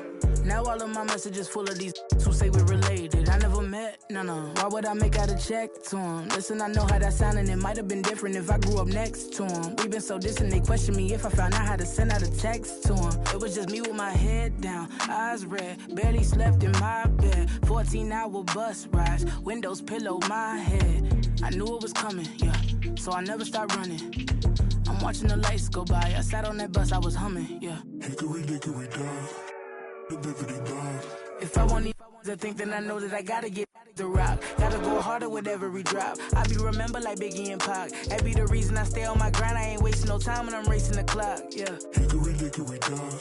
Speaker 7: Now all of my messages full of these who say we're related. I never met, no. Why would I make out a check to him? Listen, I know how that sound and it might have been different if I grew up next to him. We've been so distant, they question me if I found out how to send out a text to him. It was just me with my head down, eyes red, barely slept in my bed. 14-hour bus rides, windows pillow my head. I knew it was coming, yeah, so I never stopped running. I'm watching the lights go by, I sat on that bus, I was humming, yeah.
Speaker 9: Hickory dickory dog.
Speaker 7: If I want to think, then I know that I gotta get the rock. Gotta go harder with every drop. I be remembered like Biggie and Pac. That be the reason I stay on my grind. I ain't wasting no time when I'm racing the clock, yeah.
Speaker 9: Hickory dickory dog.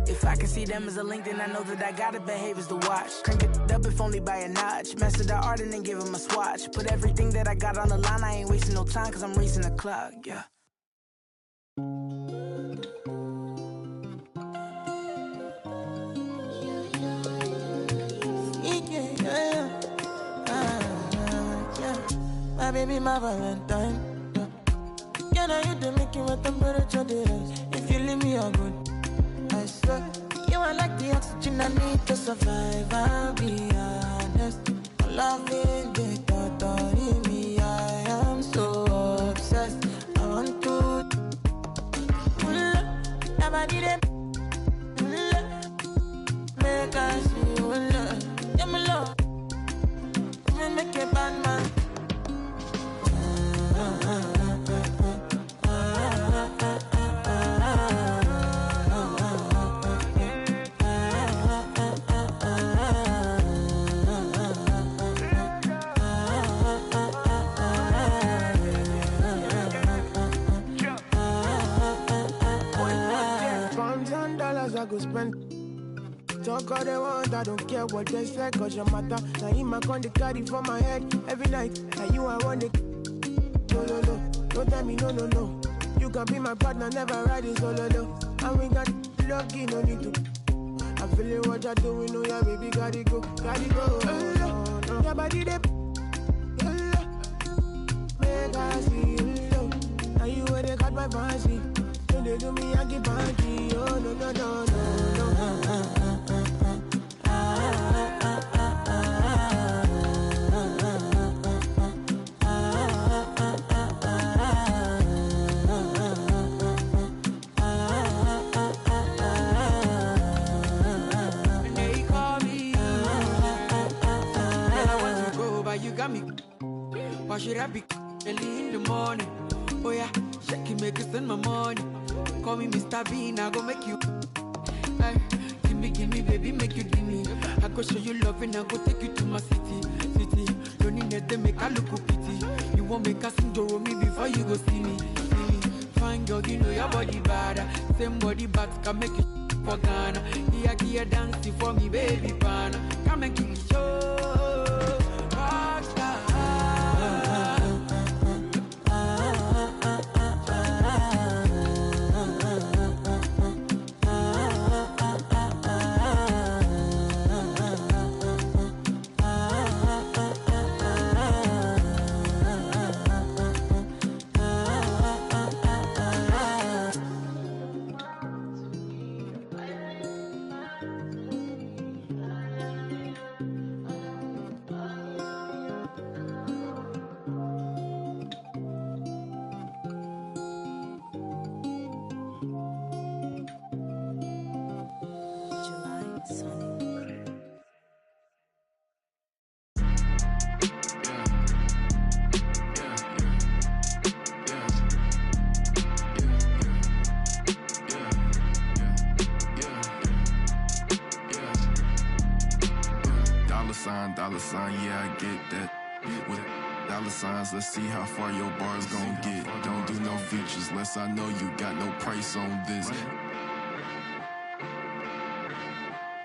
Speaker 7: If I can see them as a link, then I know that I gotta behave as the watch. Crank it up if only by a notch. Master the art and then give him a swatch. Put everything that I got on the line. I ain't wasting no time cause I'm racing the clock, yeah.
Speaker 10: My baby, my Valentine. Can I hit the making with temperature days? If you leave me, you're good. I swear, you are like the oxygen I need to survive. I'll be honest. Loving the thought of me, I am so obsessed. I want to never did it. Make us see you love. Yeah, my love. Make a bad man.
Speaker 11: I go spend. Talk all they want, I don't care what they say, cause your matter. Now in my con, they carry for my head every night. Now you I want it. No, don't tell me no. You can be my partner, never ride it solo, no. And we got lucky, no need to. I'm feeling what you're doing, oh yeah, baby, gotta go. No. Your body, they make I see you low. Now you where they got my fancy. Don't they do me, I get banky. Oh, no.
Speaker 12: You got me. Why should I be early in the morning? Oh yeah, shake it, make it spend my money. Call me Mr. Bean, I go make you. Ay, give me, baby, make you give me. I go show you love and I go take you to my city. Don't need them make I look pity. You won't make us sing to me before you go see me. Fine girl, you know your body bad. Same body but can make you for Ghana. Here dancing for me, baby pana. Come and give me show.
Speaker 13: Yeah, I get that. With dollar signs, let's see how far your bar's gon' get. Don't do no features, less I know you got no price on this.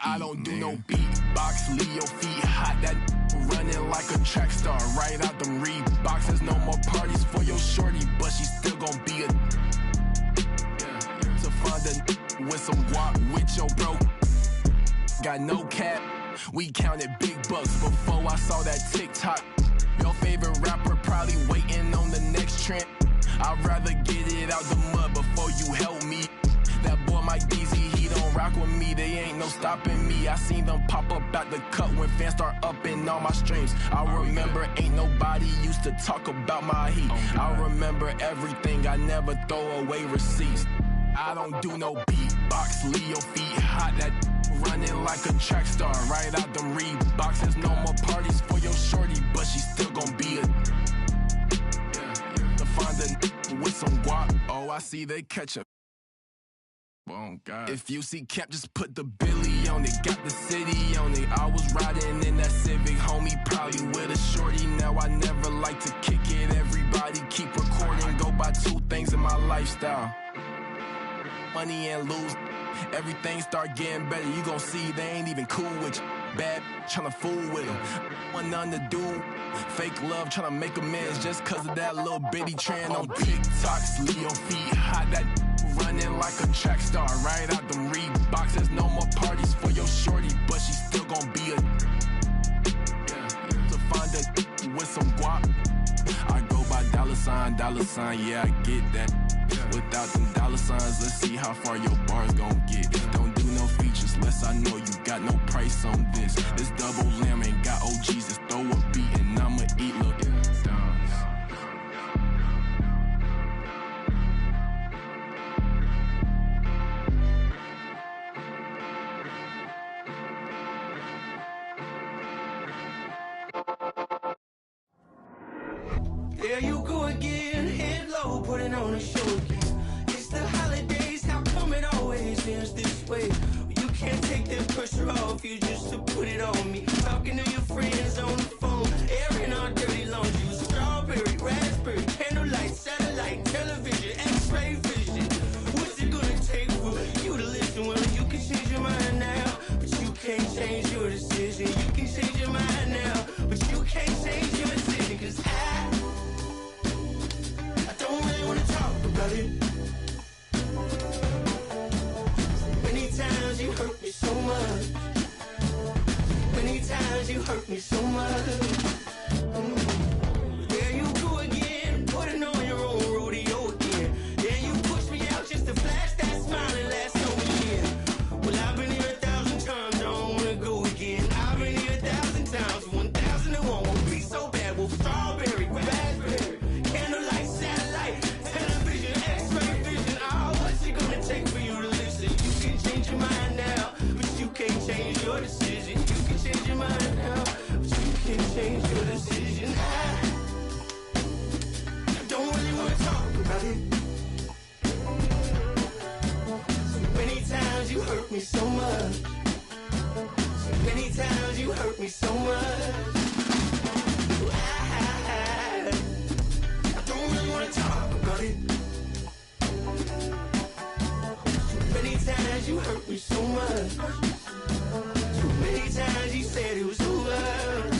Speaker 13: I don't do no beatbox, leave your feet hot. That running like a track star, right out them Reeboks. There's no more parties for your shorty, but she still gon' be a. To find a with some guap with your bro. Got no cap. We counted big bucks before I saw that TikTok. Your favorite rapper probably waiting on the next trend. I'd rather get it out the mud before you help me. That boy Mike DZ, he don't rock with me. They ain't no stopping me. I seen them pop up out the cut when fans start upping all my streams. I remember ain't nobody used to talk about my heat. I remember everything, I never throw away receipts. I don't do no beatbox, leave your feet hot. That running like a track star, right out them Reeboks. There's no more parties for your shorty, but she still gon' be a. To find a with some guap, oh I see they catch up. Oh God. If you see Cap, just put the Billy on it. Got the city on it. I was riding in that Civic, homie, probably with a shorty. Now I never like to kick it. Everybody keep recording. Go by two things in my lifestyle: money and lose. Everything start getting better. You gon' see they ain't even cool with you. Bad tryna fool with them. Want nothing to do. Fake love tryna make amends just cause of that little bitty trend on TikToks. Leave your feet hot. That running like a track star, right out them Reeboks. There's no more parties for your shorty, but she still gon' be a. To find a with some guap, I go by dollar sign, yeah, I get that. Without them dollar signs, let's see how far your bar's gon' get. Don't do no features, less I know you got no price on this. This double lamb ain't got OGs, just throw a beat and I'ma eat, look.
Speaker 6: There you go again, head low, putting on a show again. It's the holidays, how come it always ends this way? You can't take that pressure off you just to put it on me. Talking to your friends on the phone, airing our dirty laundry. Strawberry, raspberry, candlelight, satellite, television, x-ray vision. What's it gonna take for you to listen? Well, you can change your mind now, but you can't change your decision. You can change your mind now, but you can't change your decision. Cause I don't really wanna talk about it. Many times you hurt me so much. Many times you hurt me so much. There you go again, putting on your own rodeo again. Yeah, you push me out just to flash that smile and last over year. Well, I've been here 1,000 times, I don't wanna go again. I've been here 1,000 times, 1,001 won't be so bad. Well, strawberry, raspberry, candlelight, satellite, television, x-ray vision. Oh, what's it gonna take for you to listen? You can change your mind now, but you can't change your decision. You can change your mind now, but you can't change your decision. I don't really wanna talk about
Speaker 14: hurt me so much. So many times you hurt me so much. I don't really want to talk about it. So many times you hurt me so much. So many times you said it was over.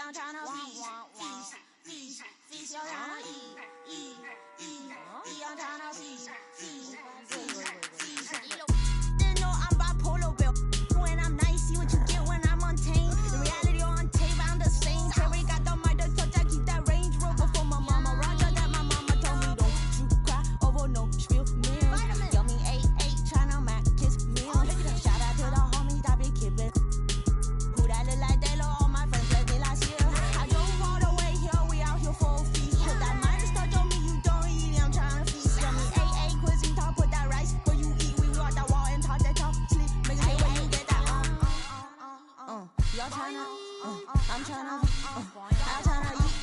Speaker 15: I'm tryna feast. Yo, tryna eat. I'm tryna feast. Didn't know I'm bipolar, Bill. When I'm nice, see what you get when I'm untamed. The reality on tape, I'm the same. Cherry got the mic to touch, I keep that Range Rover for my mama. Roger that my mama told me don't you cry over no spill meal. Yummy 8-8, tryna mac kiss meal. Shout out to the homies that be kidding. Who that look like they low all my friends left me last year. I drove all the way here, we out here for a feast. Put that minus touch on me, you don't eat it, I'm tryna feast. Yummy 8-8, cuisine top, put that rice where you eat. We walk that wall and talk that talk, sleep. Make it when you get that y'all tryna, I'm tryna, I'm tryna eat.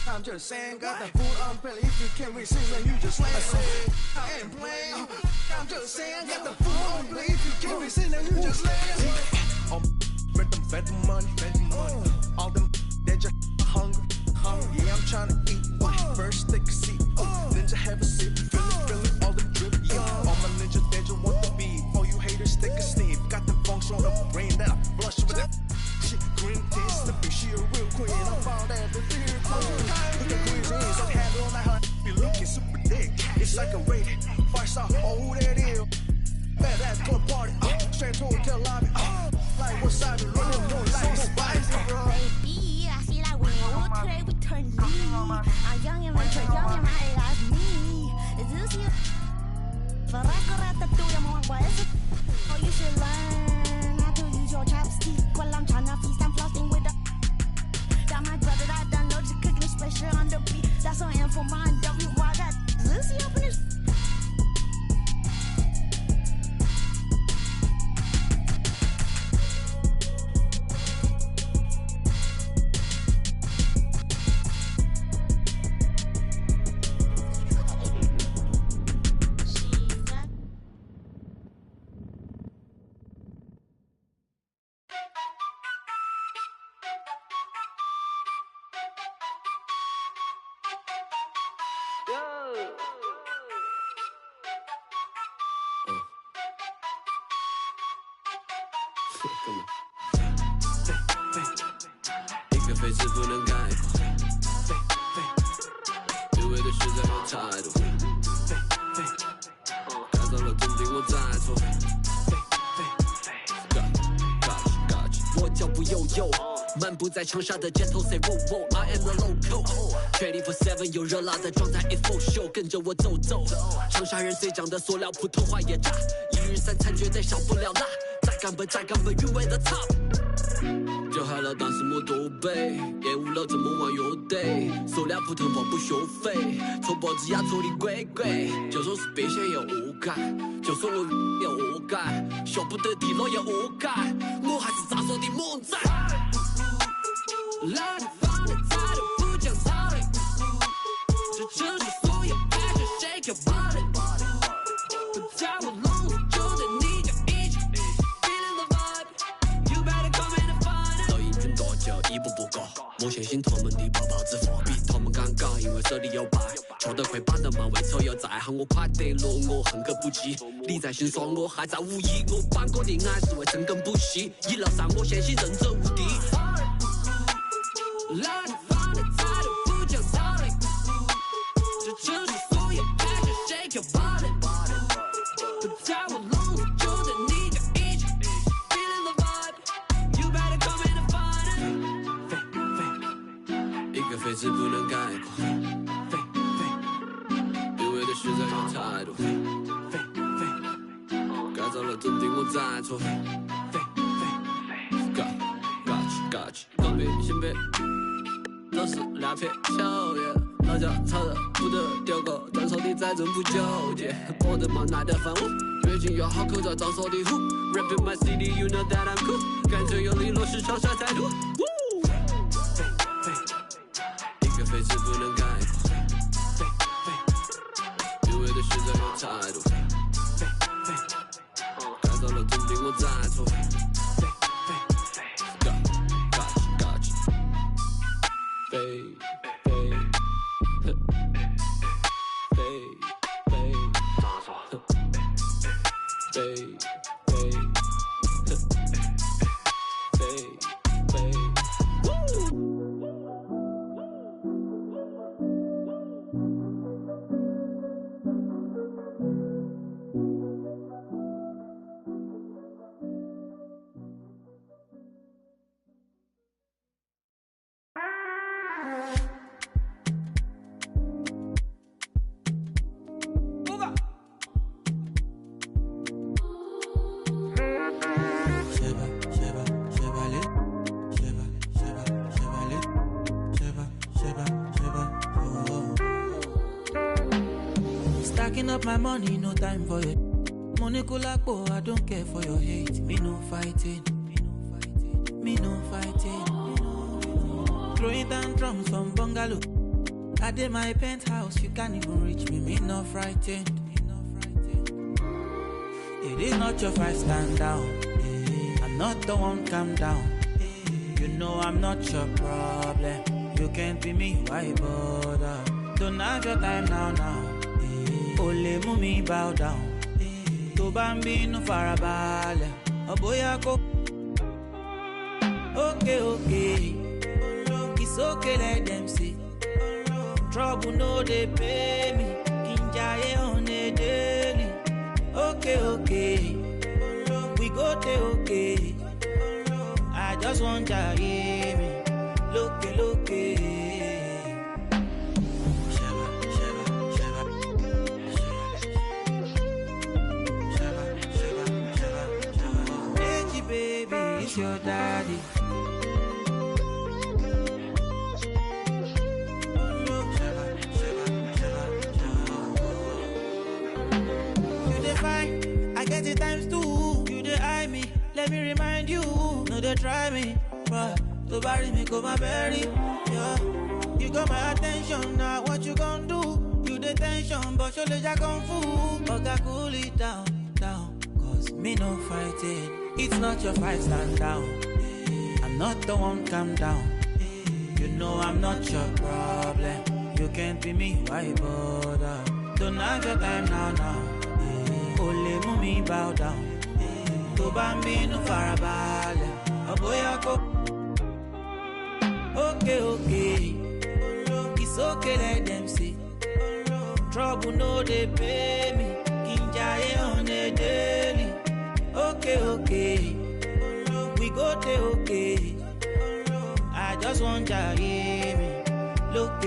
Speaker 14: I'm just saying, got the food on belly. If you can't resist, then you just slay. I ain't playing. I'm just saying, got the food on belly. If you can't resist, then you just slay. Make them fed the money. All them they just hungry. Yeah, I'm trying to eat. First take a seat, then just have a sip. Feeling all them drip. Yeah, all my ninjas they just want the beat. All you haters take a sniff. Got them funks on the brain that I flush with that. She green tea slipping. She a real queen. I found that the theory queen. With the cuisine, so handle on that hunt. Be looking super thick. It's like a rated 5-star. Oh, who that is? Bad ass club party. Straight to hotel lobby. Like what's up? Running no lights, no bodies, bro.
Speaker 15: Baby, I feel like we all today we turn lead. I'm young and mature, young and mighty like me. Is this you? But I could have to do them on what is it? Oh, you should learn how to use your chopstick while I'm trying to feast. I'm flossing with the. Got my brother that done loads of cooking special on the beat. That's on info mine. W. I got Lucy up in this.
Speaker 16: 一个飞字不能概括，对味的是在有态度，改造了肯定我在错。我脚步悠悠，漫步在长沙的街头 ，say wo wo，I am the local。24/7有热辣的状态 ，it for show， 跟着我走走。长沙人虽讲的塑料普通话也炸，一日三餐绝对少不了辣。再干本韵味的操，就嗨了，但是没多背，厌恶了这么玩乐队，塑料普通话不学费，搓脖子呀搓的鬼鬼，就算是变现也恶改，就算我也恶改，学不得地了也恶改，我还是咋说的猛仔。来放的态度不讲道理，这城市所有爱着 shake your body， 不在我笼里就在你家一起。一步步高，莫相信他们的泡泡之话，比他们敢搞，因为手里有牌，吃得亏把得慢，为错又再喊我快得落，我恨个不羁。你在心酸，我还在无意，我办过的爱是为深耕不息，1到3我相信人者无敌。来放的态度不讲道理，这城市所态度。改造了镇定，我再错。Got you，隔壁先别，都是两片秋叶。老家吵得不得丢狗，转手的再真不纠结。我的妈拿点饭碗，越近越好口罩照手的虎。Rapping my city, you know that I'm cool。感觉有力落实长沙态度。一个飞机不能概括，因为对学长有态度。改造了镇定，我再错。Got you， baby。Stacking
Speaker 10: up my money, no time for it. Money kulakpo, I don't care for your hate. Me no fighting. Me no fighting. Throwing down drums from bungalow. I did my penthouse, you can't even reach me. Me no frightened. It is not your fight, stand down. I'm not the one, calm down. You know I'm not your problem. You can't be me, why bother? Don't have your time now. Ole mumi bow down. To bambi no farabale. Oboya go. Okay. It's okay, let them see. Trouble no they pay me. Kinjaye on a daily. Okay. We go there, okay. I just want to hear me. Look. Baby, it's your daddy. You define, I get it times two. You dey eye me, let me remind you. No, they try me, but to bury me, go my berry. Yeah, you got my attention now. What you gonna do? You the tension, but show the kung fu. Okay, cool it down. Cause me no fighting. It's not your fight, stand down. I'm not the one, calm down. You know I'm not your problem. You can't be me, why bother? Don't have your time now. Ole mumi bow down. To bambi no farabale. Oboya go. Okay. It's okay, let them see. Trouble no they pay me. Kinjaye on a daily. Okay. We go there, okay. I just want to hear me. Look.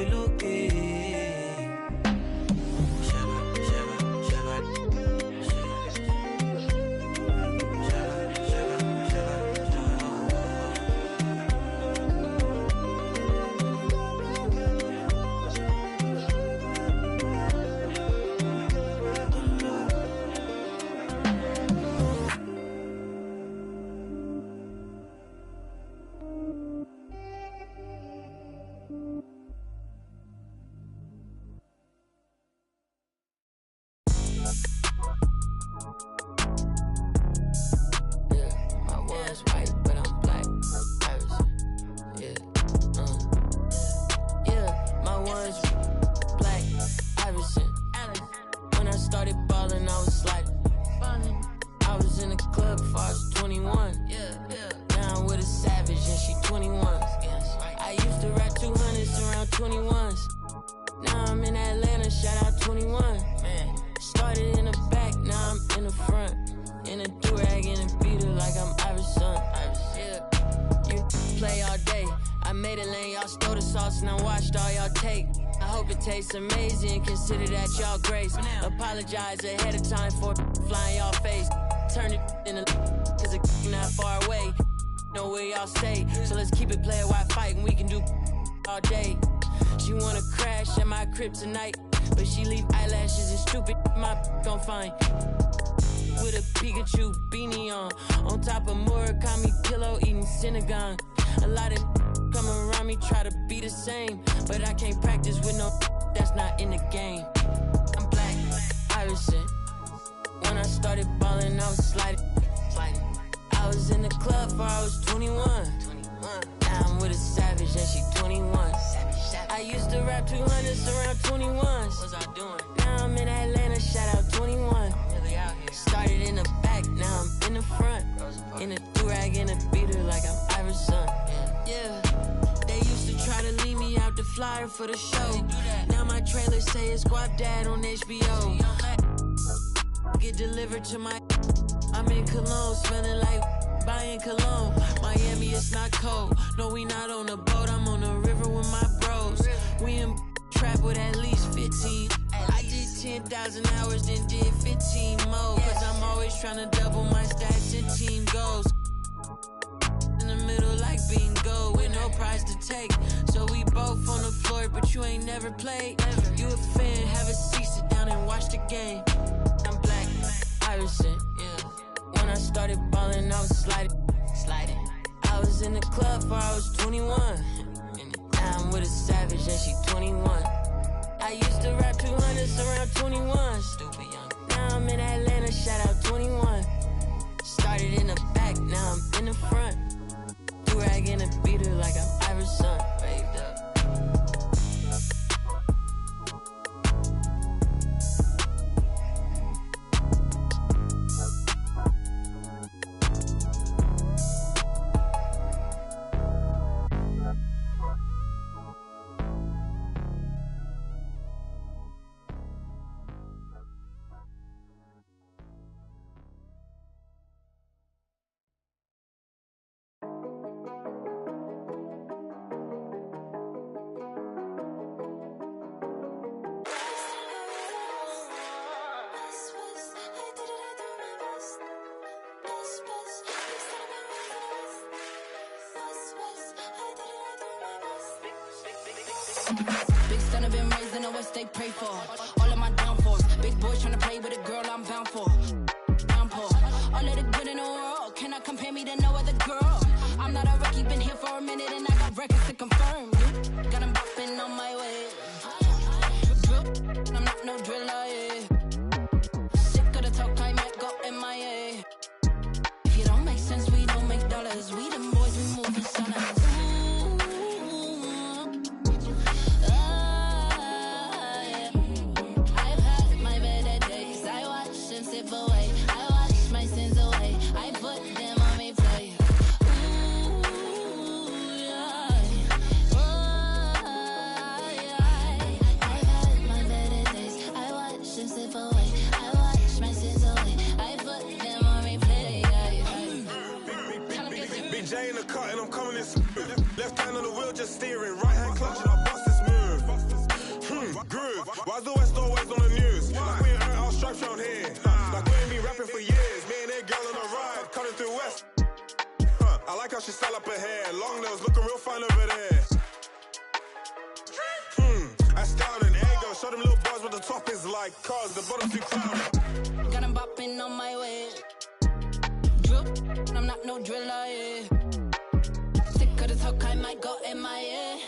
Speaker 7: I hope it tastes amazing, consider that y'all grace. Apologize ahead of time for flying y'all face. Turn it in a cause it's not far away. Know where y'all stay, so let's keep it player while fighting. We can do all day. She wanna crash at my crib tonight, but she leave eyelashes and stupid my gon' find. With a Pikachu beanie on top of Murakami pillow eating Synagogue. A lot of come around me try to be the same, but I can't practice with no that's not in the game. I'm black, Irishman. When I started ballin', I was sliding. I was in the club before I was 21. Now I'm with a savage and she 21. I used to rap 200s around 21s. What was I doing? Now I'm in Atlanta, shout out 21. Started in the back, now I'm in the front. In a do-rag and a beater like I'm Iverson. Yeah, they used to try to leave me out the flyer for the show. Now my trailer say it's Guap Dad on HBO. Get delivered to my... I'm in Cologne, smelling like buying cologne. Miami, it's not cold. No, we not on a boat, I'm on the river with my bros. We in trap with at least 15. I did 10,000 hours, then did 15 more. Cause I'm always trying to double my stats and team goals. In the middle like bingo, with no prize to take. So we both on the floor, but you ain't never played. You a fan, have a seat, sit down and watch the game. I'm black, Irishman, yeah. When I started ballin', I was sliding. I was in the club before I was 21. Now I'm with a savage and she 21. I used to rap 200s around 21s. Now I'm in Atlanta, shout out 21. Started in the back, now I'm in the front. Do-rag and a beater like I'm Iverson. Waved up.
Speaker 17: Big son have been raised in the West, they pray for all of my downfalls. Big boys tryna play with a girl I'm bound for. Downpour, all of the good in the world. Cannot compare me to no other girl. I'm not a rookie, been here for a minute and I got records to confirm. Got them bopping on my way. I'm not no driller, yeah. Sick of the talk, I might go MIA. If you don't make sense, we don't make dollars. We them boys, we moving silence.
Speaker 18: Left hand on the wheel, just steering. Right hand clutching, I bust this move. Groove. Why's the West always on the news? Like we ain't earned our stripes round here. Like we ain't been rapping for years. Me and that girl on a ride, cutting through West. I like how she style up her hair. Long nails, looking real fine over there. Astounding, ego. Show them little boys what the top is like. Cause the bottom too crowded.
Speaker 17: Got them bopping on my way. Drip, I'm not no driller, yeah. The talk, I might go MIA.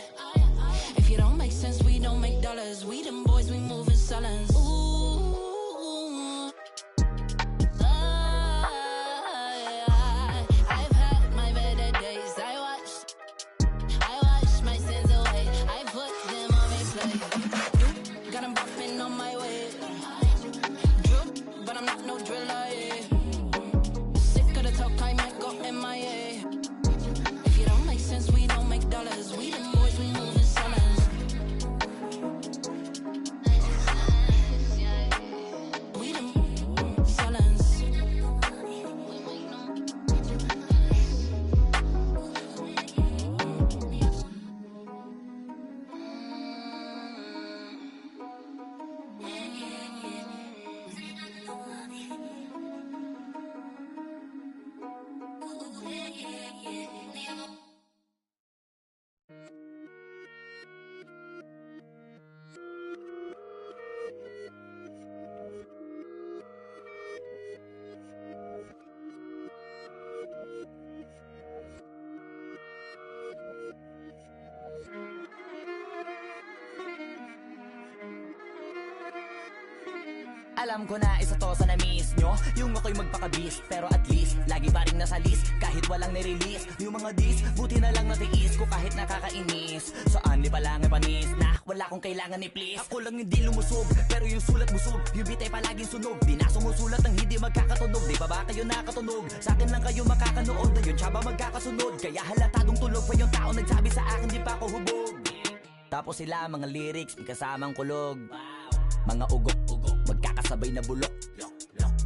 Speaker 17: If you don't make sense, we don't make dollars. We them boys, we move in silence. Ooh. I've had my better days. I watched my sins away. I put them on replay. Got them bopping on my way. Drip, but I'm not no driller, yeah. Sick of the talk, I might go MIA. Since we don't make dollars, we them boys, we
Speaker 19: Alam ko na isa to sa na-miss nyo, yung ako'y magpaka-beast, pero at least lagi pa rin nasa list, kahit walang nirelease. Yung mga dis, buti na lang natiis ko kahit nakakainis. Saan di pa lang ay panis na wala kong kailangan ni please. Ako lang hindi lumusog, pero yung sulat busog, yung bitay palaging sunog. Di na sumusulat ng hindi magkakatunog, di ba ba kayo nakatunog? Sa akin lang kayo makakanood, na yun tsaba magkakasunod. Kaya halatadong tulog pa yung tao nagsabi sa akin di pa ako hubog. Tapos sila mga lyrics, may kasamang kulog. Mga ugok, magkakasabay na bulok.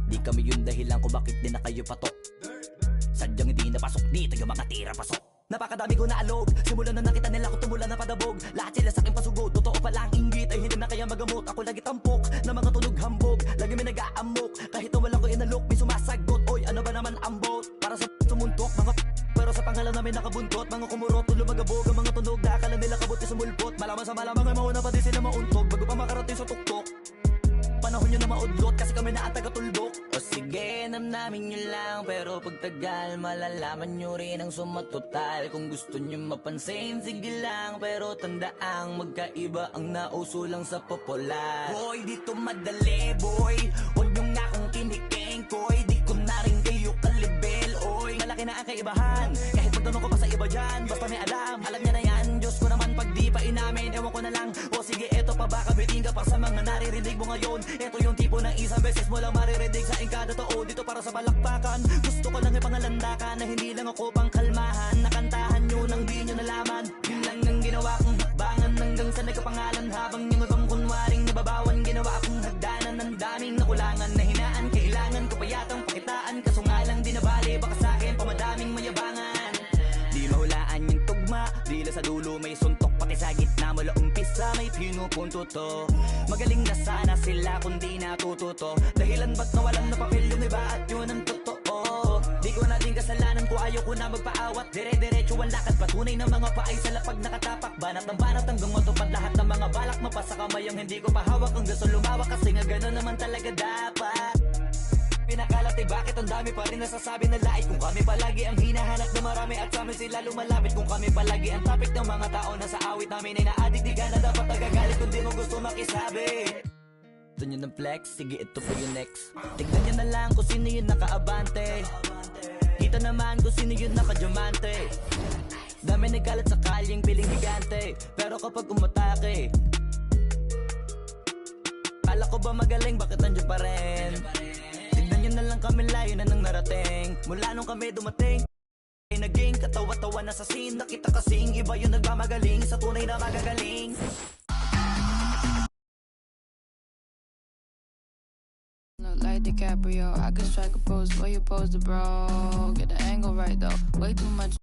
Speaker 19: Di kami yung dahilan kung bakit di na kayo patok. Sadyang hindi napasok dito yung mga tira pasok. Napakadami ko na alog, simulan na nakita nila ko tumula na padabog. Lahat sila sa akin pasugod, totoo pala ang inggit ay hindi na kaya magamot. Ako lagi tampok, na mga tunog hambog, lagi may nag-aamok. Kahit na wala ko inalok, may sumasagot. Oy, ano ba naman ang bot? Para sa sumuntok, mga pero sa pangalan namin nakabuntot. Mga kumurot, lumagabog ang mga tunog. Nakakala nila kabuti sumulpot. Malaman sa malamang ay mauna pa din sila mauntog bago pa makarating sa tuktok. Panahon nyo na maudlot kasi kami na ang taga-tuldok. O sige, namnamin nyo lang, pero pagtagal malalaman nyo rin ang sumatotal. Kung gusto nyo mapansin, sige lang, pero tandaang magkaiba ang nauso lang sa popular. Boy, dito madali, boy, huwag nyo nga akong kinikeng, koy. Di ko na rin kayo kalibel, oy. Malaki na ang kaibahan, kahit magtanong ko pa sa iba dyan. Basta may alam niya na yan. Diyos ko naman pag di pa inamin, ewan ko na lang. O sige, eto pa baka biting ka pa sa mga naririnig mo ngayon. Eto yung tipo ng isang beses mo lang maririnig sa kada tao dito para sa balakbakan. Gusto ko lang ipangalandakan na hindi lang ako pang kalmahan. Nakantahan nyo nang di nyo nalaman. Yun lang ang ginawa kong hakbangan hanggang sa nagkapangalan. Habang yung ibang kunwaring nababawan, ginawa akong hagdanan ng daming nakulangan na hinaan. Kailangan ko pa yatang pakitaan, kaso nga lang di nabali. Baka sa akin pamadaming mayabangan. Di mahulaan yung tugma, dila sa dulo may suntok. Pati sa gitna mula umpisa may pinupunto to. Magaling na sana sila kundi natututo. Dahilan ba't nawalan na papel yung iba at yun ang totoo. Di ko na din kasalanan ko, ayaw ko na magpaawat. Dire-diretso ang lakad, patunay ng mga paay sa lapag nakatapak. Banat ng banat hanggang matupad lahat ng mga balak. Mapasa kamay ang hindi ko pahawak hanggang sa lumawak. Kasi nga gano'n naman talaga dapat. Pinakalat eh bakit ang dami pa rin nasasabi na lait. Kung kami palagi ang hinahanap na marami at sa amin sila lumalapit. Kung kami palagi ang topic ng mga tao na sa awit namin ay na-addict. Di ka na dapat nagagalit kung di mo gusto makisabi. Gusto nyo ng flex? Sige ito po yung next. Tignan nyo na lang kung sino yung nakaabante. Kita naman kung sino yung nakadiamante. Dami nagkalat sa kalyeng piling gigante. Pero kapag umatake, kala ko ba magaling, bakit nandiyan pa rin? Tignan nyo na lang kami, layo na nang narating. Mula nung kami dumating, naging katawa-tawa na sa scene. Nakita kasing iba yung nagmamagaling sa tunay na magagaling.
Speaker 20: Look like DiCaprio, I can strike a pose before you pose the bro. Get the angle right though, way too much.